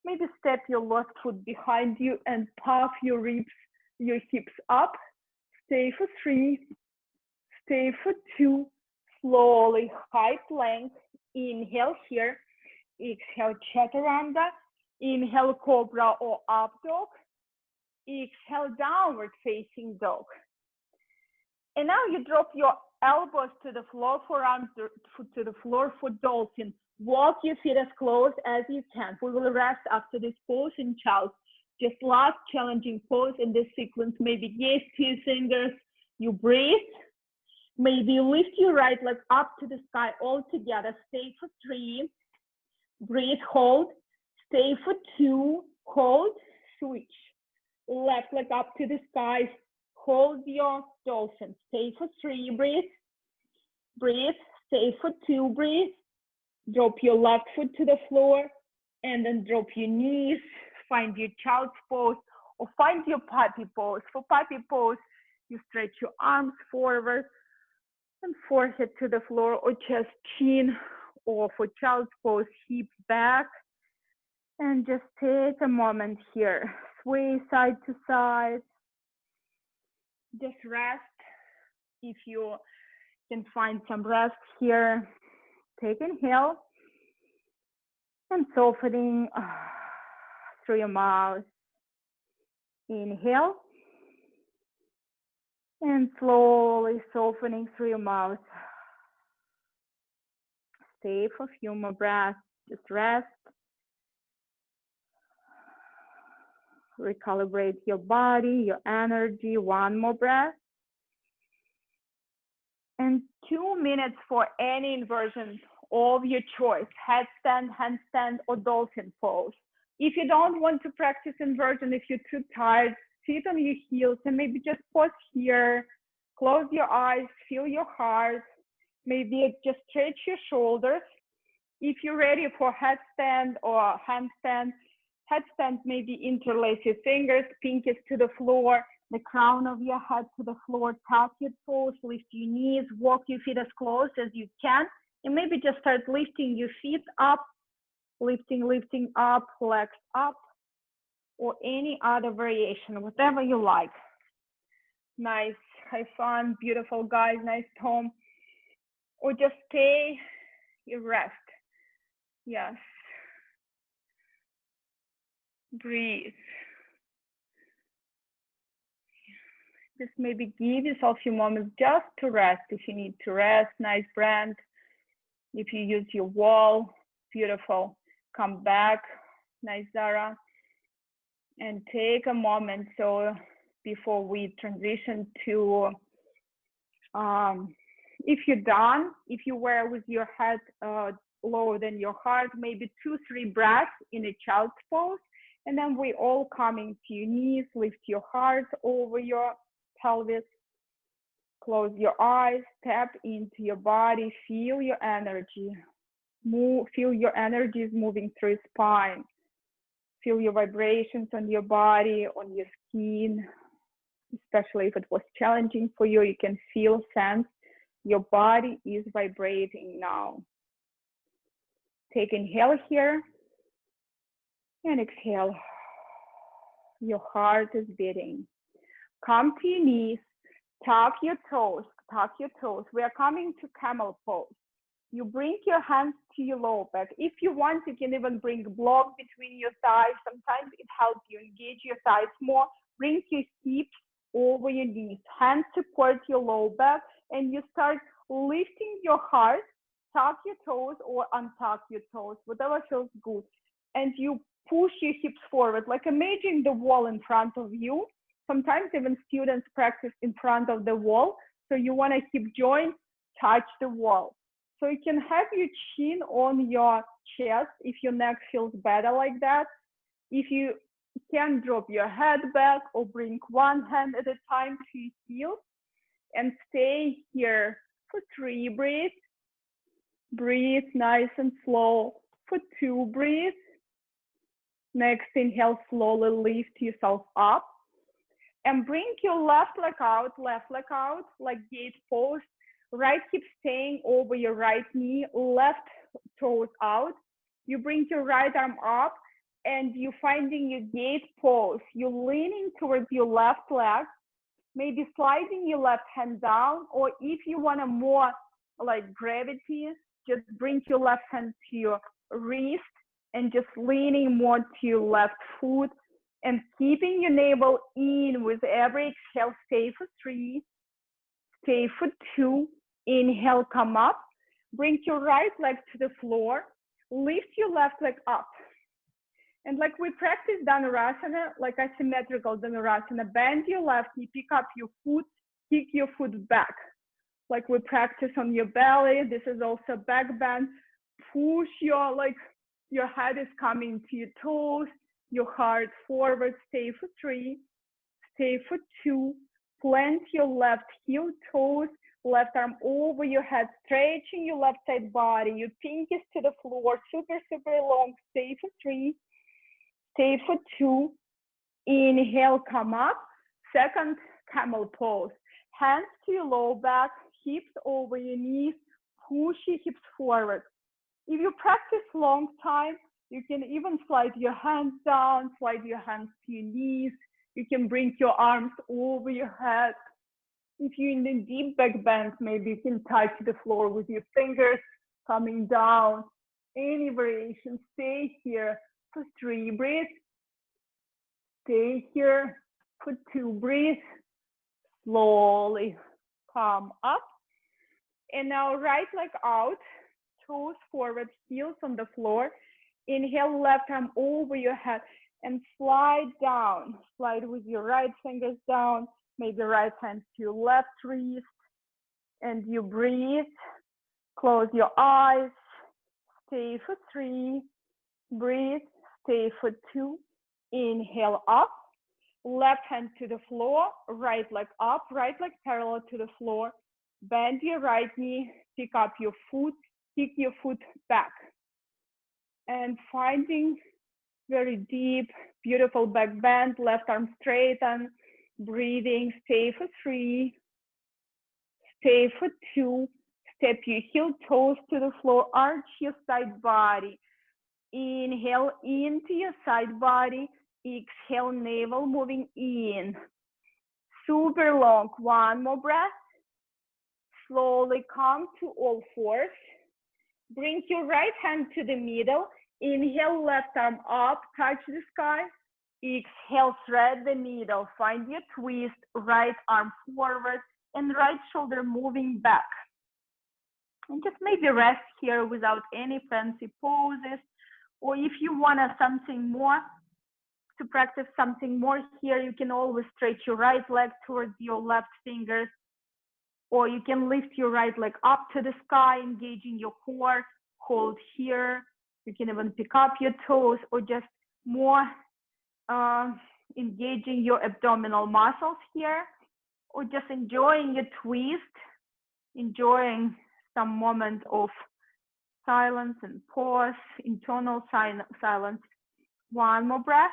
Maybe step your left foot behind you and puff your ribs, your hips up. Stay for 3. Stay for 2. Slowly, high plank. Inhale here. Exhale, chaturanga. Inhale, cobra or up dog. Exhale, downward facing dog. And now you drop your elbows to the floor, forearms to the floor for dolphin. Walk your feet as close as you can. We will rest after this pose in child. Just last challenging pose in this sequence. Maybe gaze 2 fingers. You breathe. Maybe lift your right leg up to the sky all together. Stay for 3. Breathe, hold. Stay for 2. Hold, switch. Left leg up to the sky. Hold your dolphin. Stay for 3. Breathe. Breathe. Stay for 2. Breathe. Drop your left foot to the floor and then drop your knees. Find your child's pose or find your puppy pose. For puppy pose, you stretch your arms forward and forehead to the floor or chest chin, or for child's pose, hips back. And just take a moment here. Sway side to side. Just rest. If you can find some rest here, take inhale and softening through your mouth. Inhale and slowly softening through your mouth. Stay for a few more breaths. Just rest. Recalibrate your body, your energy. One more breath. And 2 minutes for any inversion of your choice, headstand, handstand, or dolphin pose. If you don't want to practice inversion, if you're too tired, sit on your heels and maybe just pause here, close your eyes, feel your heart, maybe just stretch your shoulders. If you're ready for headstand or handstand, headstand, maybe interlace your fingers, pinkies to the floor, the crown of your head to the floor, tap your toes, lift your knees, walk your feet as close as you can, and maybe just start lifting your feet up, lifting up, legs up, or any other variation, whatever you like. Nice, have fun, beautiful guys, nice Tom. Or just stay, you rest. Yes. Breathe. Just maybe give yourself a few moments just to rest if you need to rest. Nice, Brand. If you use your wall, beautiful. Come back. Nice, Zara. And take a moment so before we transition to, if you're done, if you were with your head lower than your heart, maybe 2-3 breaths in a child's pose. And then we all coming to your knees, lift your heart over your pelvis, close your eyes, tap into your body, feel your energy, feel your energy is moving through your spine, feel your vibrations on your body, on your skin, especially if it was challenging for you, you can feel, sense, your body is vibrating now. Take inhale here and exhale. Your heart is beating. Come to your knees, tuck your toes, tuck your toes. We are coming to camel pose. You bring your hands to your lower back. If you want, you can even bring a block between your thighs. Sometimes it helps you engage your thighs more. Bring your hips over your knees. Hands support your lower back, and you start lifting your heart. Tuck your toes or untuck your toes, whatever feels good. And you push your hips forward, like imagine the wall in front of you. Sometimes even students practice in front of the wall. So you want to hip joint touch the wall. So you can have your chin on your chest if your neck feels better like that. If you can, drop your head back or bring one hand at a time to your heels and stay here for 3 breaths. Breathe nice and slow for 2 breaths. Next inhale, slowly lift yourself up. And bring your left leg out, like gate pose. Right hip staying over your right knee, left toes out. You bring your right arm up and you're finding your gate pose. You're leaning towards your left leg, maybe sliding your left hand down, or if you want a more like gravity, just bring your left hand to your wrist and just leaning more to your left foot. And keeping your navel in with every exhale, stay for 3, stay for 2, inhale, come up, bring your right leg to the floor, lift your left leg up. And like we practice Dhanurasana, like asymmetrical Dhanurasana, bend your left knee, pick up your foot, kick your foot back. Like we practice on your belly, this is also back bend, push your, like your head is coming to your toes, your heart forward, stay for 3, stay for 2, plant your left heel, toes, left arm over your head, stretching your left side body, your pinkies to the floor, super, super long, stay for 3, stay for 2, inhale, come up, second camel pose, hands to your low back, hips over your knees, push your hips forward. If you practice long time, you can even slide your hands down, slide your hands to your knees. You can bring your arms over your head. If you're in the deep back bend, maybe you can touch the floor with your fingers coming down. Any variation, stay here for 3 breaths. Stay here for 2 breaths. Slowly come up. And now right leg out, toes forward, heels on the floor. Inhale, left arm over your head and slide down. Slide with your right fingers down, maybe right hand to your left wrist. And you breathe, close your eyes, stay for 3, breathe, stay for 2, inhale up, left hand to the floor, right leg up, right leg parallel to the floor, bend your right knee, pick up your foot, kick your foot back. And finding very deep, beautiful back bend, left arm straighten, breathing. Stay for 3, stay for 2. Step your heel toes to the floor, arch your side body. Inhale into your side body. Exhale, navel moving in. Super long. One more breath. Slowly come to all fours. Bring your right hand to the middle. Inhale, left arm up, touch the sky. Exhale, thread the needle. Find your twist, right arm forward and right shoulder moving back. And just maybe rest here without any fancy poses. Or if you want something more, to practice something more here, you can always stretch your right leg towards your left fingers. Or you can lift your right leg up to the sky, engaging your core, hold here. You can even pick up your toes or just more engaging your abdominal muscles here, or just enjoying your twist, enjoying some moment of silence and pause, internal silence. One more breath.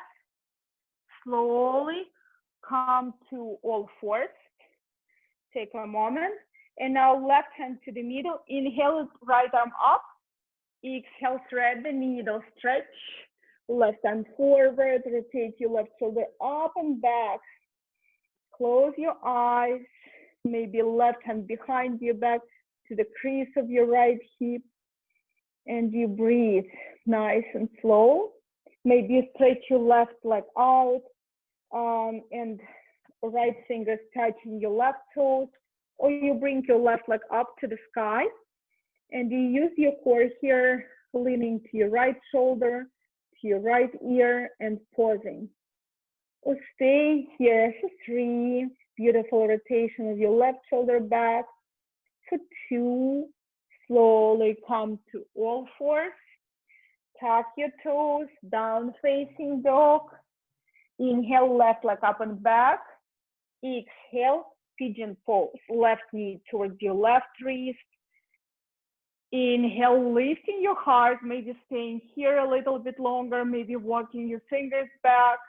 Slowly come to all fours. Take a moment. And now left hand to the middle. Inhale, right arm up. Exhale, thread the needle, stretch. Left arm forward, rotate your left shoulder up and back. Close your eyes. Maybe left hand behind your back to the crease of your right hip. And you breathe nice and slow. Maybe you stretch your left leg out and right fingers touching your left toes, or you bring your left leg up to the sky and you use your core here, leaning to your right shoulder, to your right ear and pausing. Or stay here for 3, beautiful rotation of your left shoulder back. For 2, slowly come to all fours. Tuck your toes, down facing dog. Inhale, left leg up and back. Exhale, pigeon pose. Left knee towards your left wrist. Inhale, lifting your heart, maybe staying here a little bit longer, maybe walking your fingers back.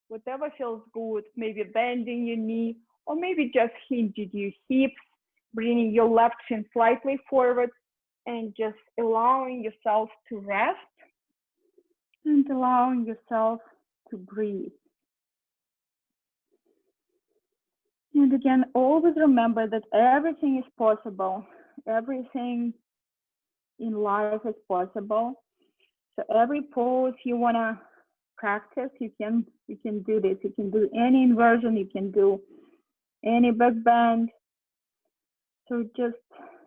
Whatever feels good, maybe bending your knee, or maybe just hinging your hips, bringing your left shin slightly forward, and just allowing yourself to rest and allowing yourself to breathe. And again, always remember that everything is possible. Everything in life is possible. So every pose you want to practice, you can do this. You can do any inversion, you can do any back bend. So just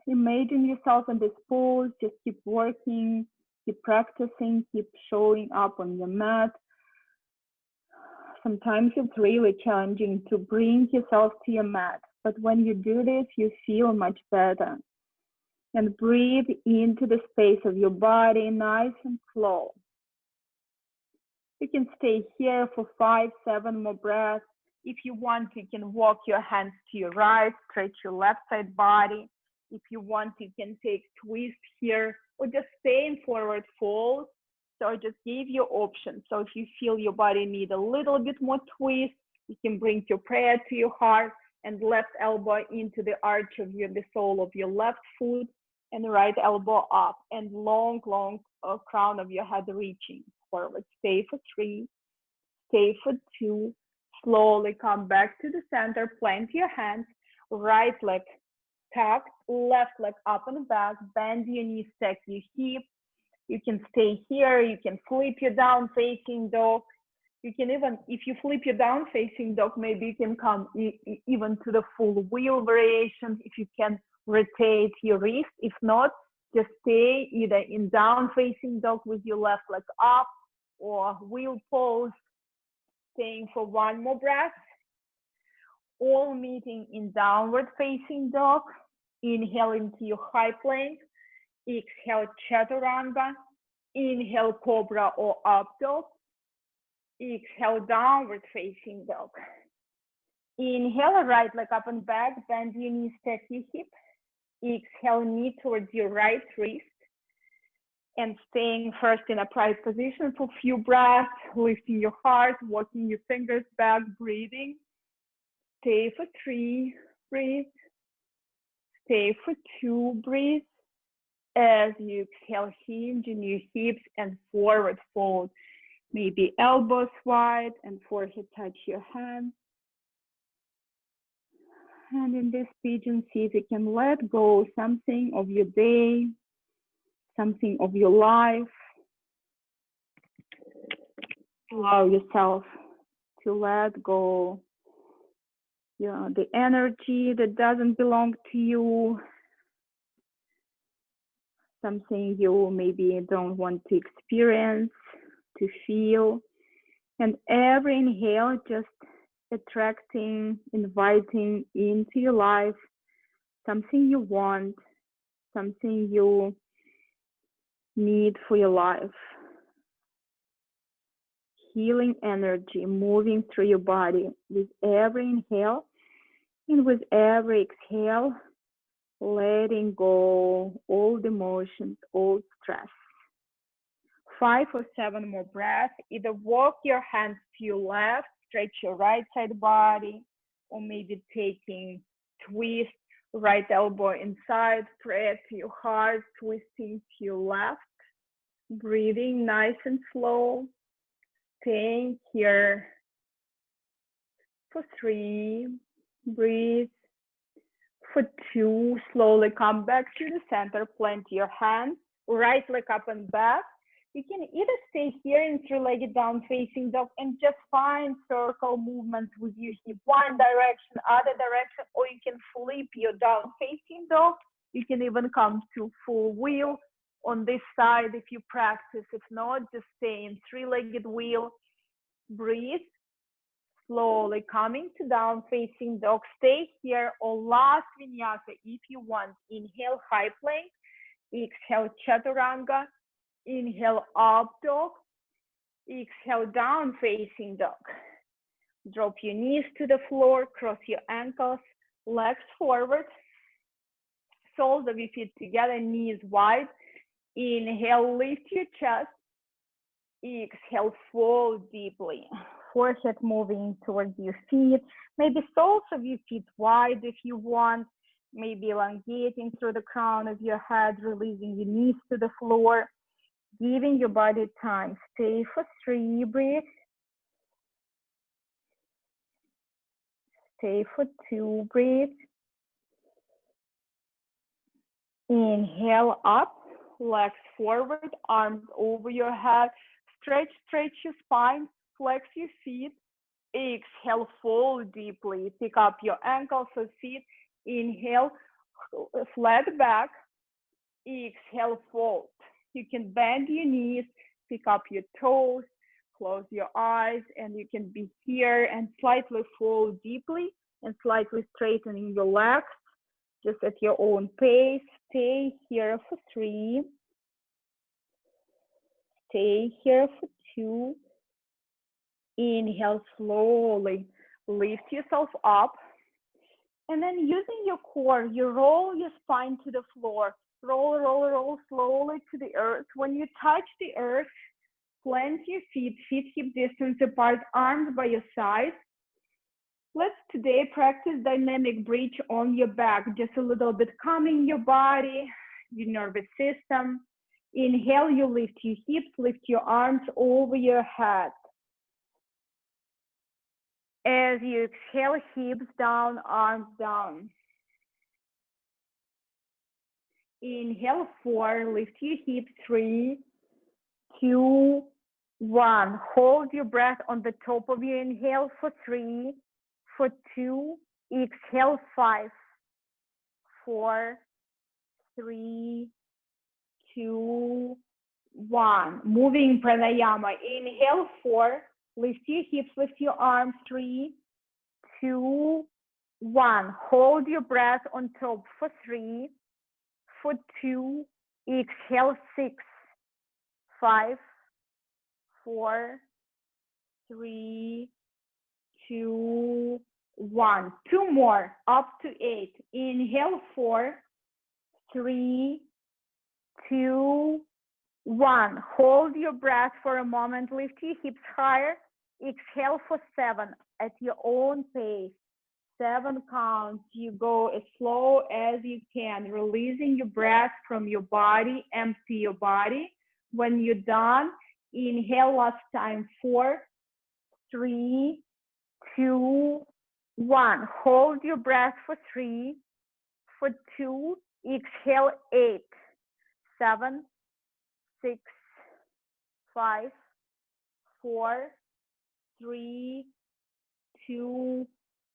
imagine yourself in this pose, just keep working, keep practicing, keep showing up on your mat. Sometimes it's really challenging to bring yourself to your mat, but when you do this, you feel much better. And breathe into the space of your body, nice and slow. You can stay here for 5, 7 more breaths. If you want, you can walk your hands to your right, stretch your left side body. If you want, you can take twist here, or just stay in forward fold. So I just gave you options. So if you feel your body need a little bit more twist, you can bring your prayer to your heart and left elbow into the arch of the sole of your left foot and the right elbow up and long crown of your head reaching forward. Stay for 3, stay for 2, slowly come back to the center, plant your hands, right leg tucked, left leg up and back, bend your knees, stack your hip. You can stay here, you can flip your down facing dog. You can even, if you flip your down facing dog, maybe you can come even to the full wheel variation if you can rotate your wrist. If not, just stay either in down facing dog with your left leg up or wheel pose, staying for 1 more breath. All meeting in downward facing dog. Inhale into your high plank. Exhale, chaturanga. Inhale, cobra or up dog. Exhale, downward facing dog. Inhale, right leg up and back, bend your knees, stack your hip. Exhale, knee towards your right wrist. And staying first in upright position for a few breaths, lifting your heart, walking your fingers back, breathing. Stay for 3, breathe. Stay for 2, breathe. As you exhale, hinge in your hips and forward fold. Maybe elbows wide and forehead touch your hands. And in this pigeon, see if you can let go something of your day, something of your life. Allow yourself to let go the energy that doesn't belong to you, something you maybe don't want to experience, to feel. And every inhale, just attracting, inviting into your life something you want, something you need for your life. Healing energy moving through your body with every inhale, and with every exhale, letting go all the emotions, all stress. 5 or 7 more breaths. Either walk your hands to your left, stretch your right side body, or maybe taking twist, right elbow inside, press to your heart, twisting to your left. Breathing nice and slow. Staying here for 3, breathe. For 2, slowly come back to the center, plant your hands, right leg up and back. You can either stay here in 3-legged down facing dog and just find circle movements with your hip, one direction, other direction, or you can flip your down facing dog. You can even come to full wheel on this side if you practice. If not, just stay in 3-legged wheel. Breathe. Slowly coming to down facing dog. Stay here or last vinyasa if you want. Inhale, high plank. Exhale, chaturanga. Inhale, up dog. Exhale, down facing dog. Drop your knees to the floor. Cross your ankles. Legs forward. Soles of your feet together. Knees wide. Inhale, lift your chest. Exhale, fold deeply. Forehead moving towards your feet. Maybe soles of your feet wide if you want. Maybe elongating through the crown of your head, releasing your knees to the floor. Giving your body time. Stay for 3, breathe. Stay for 2, breathe. Inhale up, legs forward, arms over your head. Stretch your spine, flex your feet. Exhale, fold deeply. Pick up your ankles or feet. Inhale, flat back. Exhale, fold. You can bend your knees, pick up your toes, close your eyes, and you can be here and slightly fold deeply and slightly straightening your legs, just at your own pace. Stay here for 3. Stay here for 2. Inhale slowly, lift yourself up. And then using your core, you roll your spine to the floor. Roll slowly to the earth. When you touch the earth, plant your feet hip distance apart, arms by your side. Let's today practice dynamic bridge on your back, just a little bit calming your body, your nervous system. Inhale, you lift your hips, lift your arms over your head. As you exhale, hips down, arms down. Inhale, 4, lift your hips, 3, 2, 1. Hold your breath on the top of your inhale for 3, for 2, exhale, 5, 4, 3, 2, 1. Moving pranayama. Inhale, 4, lift your hips, lift your arms, 3, 2, 1. Hold your breath on top for 3, for 2, exhale, 6, 5, 4, 3, 2, 1. 2 more, up to 8. Inhale, 4, 3, 2, 1. Hold your breath for a moment. Lift your hips higher. Exhale for 7 at your own pace. 7 counts. You go as slow as you can, releasing your breath from your body, empty your body. When you're done, inhale last time, 4, 3, 2, 1. Hold your breath for 3, for 2, exhale 8, 7, 6, 5, 4, 3, 2,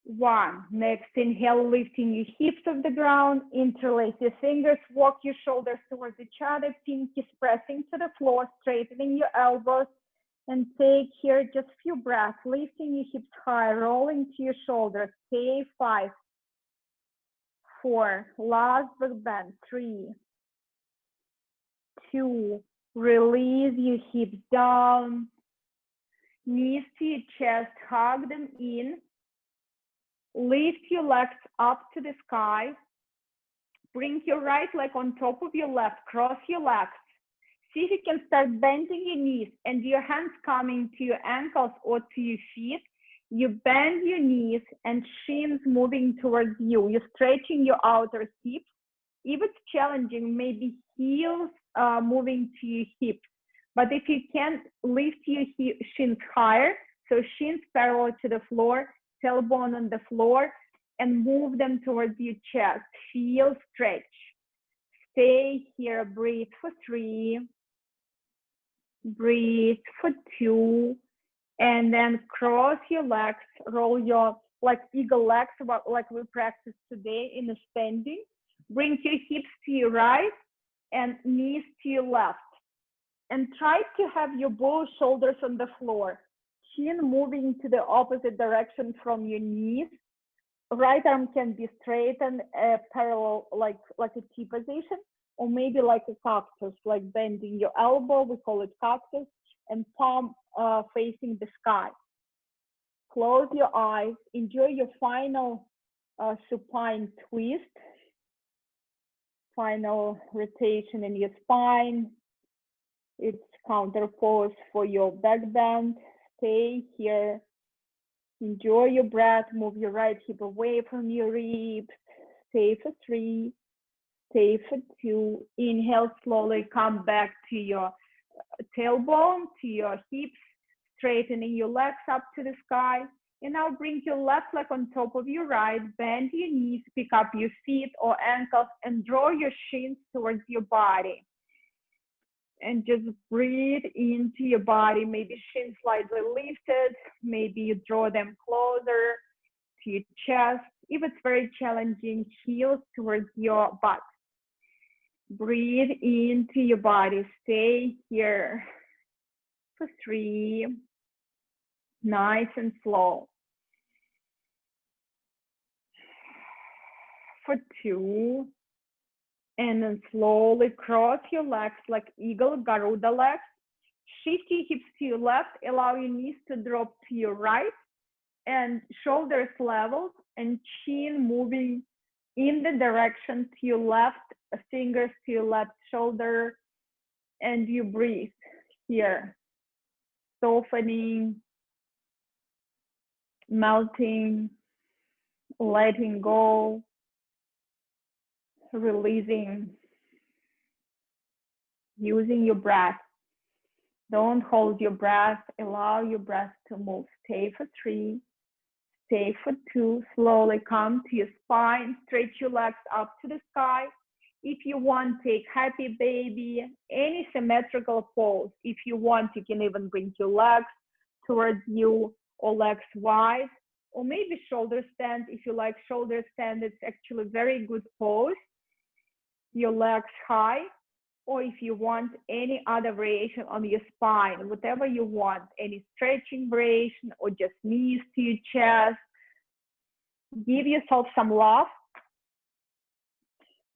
1. Next, inhale, lifting your hips off the ground, interlace your fingers, walk your shoulders towards each other, pinkies pressing to the floor, straightening your elbows, and take here just a few breaths, lifting your hips high, rolling to your shoulders. Stay 5, 4, last back bend, 3, 2, release your hips down, knees to your chest, hug them in. Lift your legs up to the sky. Bring your right leg on top of your left. Cross your legs. See if you can start bending your knees and your hands coming to your ankles or to your feet. You bend your knees and shins moving towards you. You're stretching your outer hips. If it's challenging, maybe heels moving to your hips. But if you can, lift your shins higher, so shins parallel to the floor, tailbone on the floor, and move them towards your chest. Feel stretch. Stay here, breathe for 3, breathe for 2, and then cross your legs, roll your like eagle legs, like we practiced today in the standing. Bring your hips to your right and knees to your left. And try to have your both shoulders on the floor. Chin moving to the opposite direction from your knees. Right arm can be straight and parallel, like a T position, or maybe like a cactus, like bending your elbow, we call it cactus, and palm facing the sky. Close your eyes, enjoy your final supine twist, final rotation in your spine. It's counter pose for your back bend. Stay here. Enjoy your breath. Move your right hip away from your ribs. Stay for 3. Stay for 2. Inhale slowly. Come back to your tailbone, to your hips, straightening your legs up to the sky. And now bring your left leg on top of your right. Bend your knees. Pick up your feet or ankles and draw your shins towards your body. And just breathe into your body, maybe shins slightly lifted, maybe you draw them closer to your chest. If it's very challenging, heels towards your butt. Breathe into your body, stay here for 3, nice and slow. For 2, and then slowly cross your legs like eagle, Garuda legs. Shift your hips to your left, allow your knees to drop to your right, and shoulders leveled and chin moving in the direction to your left, fingers to your left shoulder, and you breathe here, softening, melting, letting go, releasing, using your breath. Don't hold your breath, allow your breath to move. Stay for 3, stay for 2, slowly come to your spine, stretch your legs up to the sky. If you want, take happy baby, any symmetrical pose. If you want, you can even bring your legs towards you or legs wide, or maybe shoulder stand. If you like shoulder stand, it's actually a very good pose. Your legs high, or if you want any other variation on your spine, whatever you want, any stretching variation or just knees to your chest. Give yourself some love.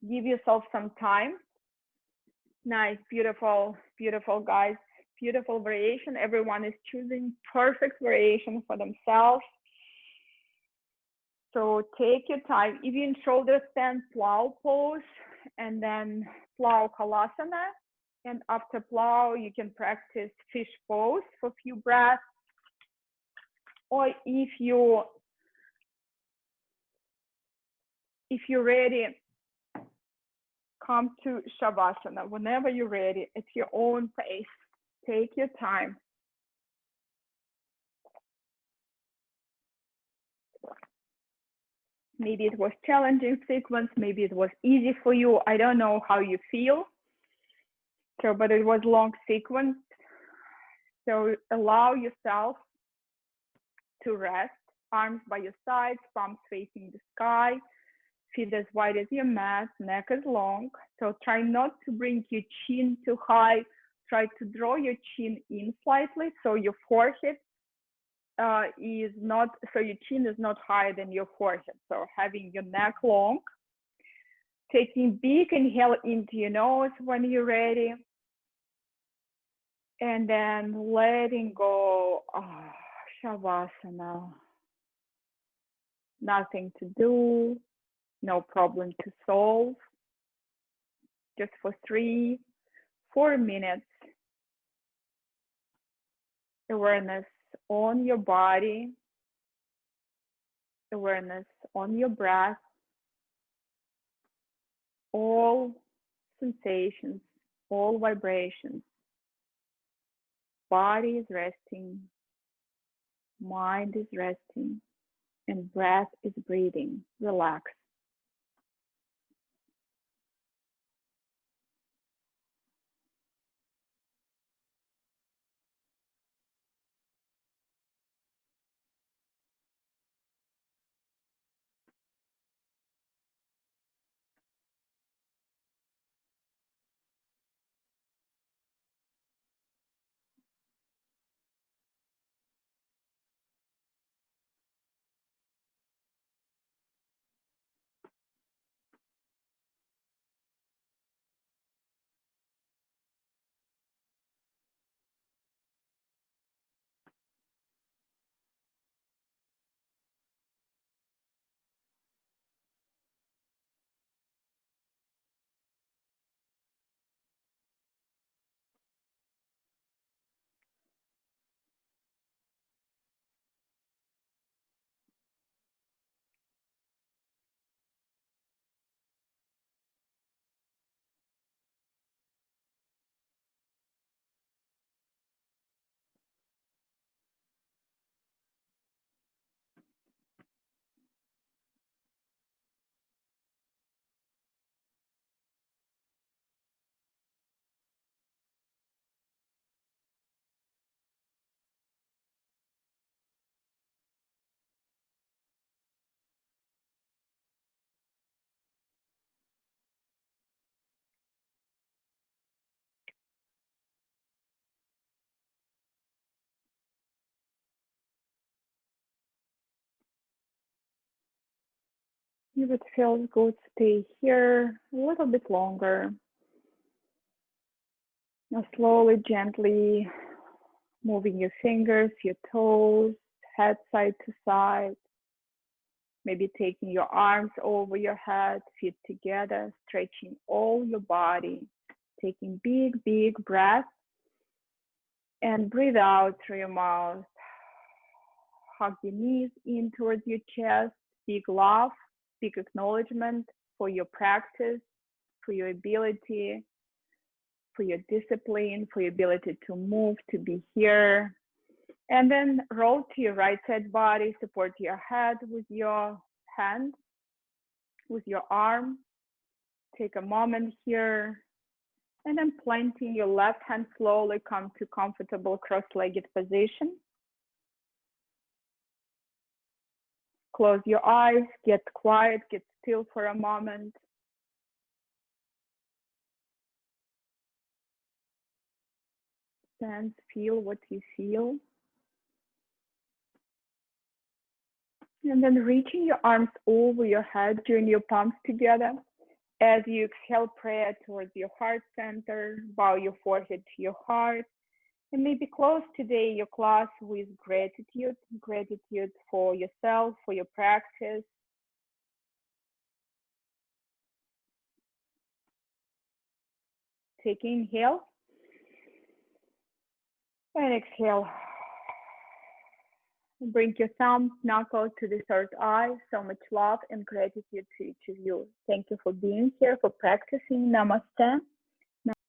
Give yourself some time. Nice, beautiful, beautiful, guys. Beautiful variation. Everyone is choosing perfect variation for themselves. So take your time. If you're in shoulder stand, plow pose, and then plow Kalasana. And after plow, you can practice fish pose for a few breaths. Or if you if you're ready, come to Shavasana whenever you're ready at your own pace. Take your time. Maybe it was challenging sequence, maybe it was easy for you. I don't know how you feel. So, but it was long sequence. So allow yourself to rest, arms by your sides, palms facing the sky, feet as wide as your mat, neck is long. So try not to bring your chin too high. Try to draw your chin in slightly so your forehead is not, so your chin is not higher than your forehead. So having your neck long, taking big inhale into your nose when you're ready. And then letting go, Shavasana. Nothing to do, no problem to solve. Just for 3-4 minutes. Awareness on your body, awareness on your breath, all sensations, all vibrations. Body is resting, mind is resting, and breath is breathing. Relax. If it feels good, stay here a little bit longer. Now slowly, gently moving your fingers, your toes, head side to side. Maybe taking your arms over your head, feet together, stretching all your body. Taking big, big breaths and breathe out through your mouth. Hug your knees in towards your chest. Big love, big acknowledgement for your practice, for your ability, for your discipline, for your ability to move, to be here. And then roll to your right side body, support your head with your hand, with your arm. Take a moment here. And then planting your left hand slowly, come to comfortable cross-legged position. Close your eyes, get quiet, get still for a moment. Sense, feel what you feel. And then reaching your arms over your head, join your palms together. As you exhale, prayer towards your heart center, bow your forehead to your heart. And maybe close today your class with gratitude, gratitude for yourself, for your practice. Take inhale and exhale. Bring your thumb, knuckle to the third eye. So much love and gratitude to each of you. Thank you for being here, for practicing. Namaste.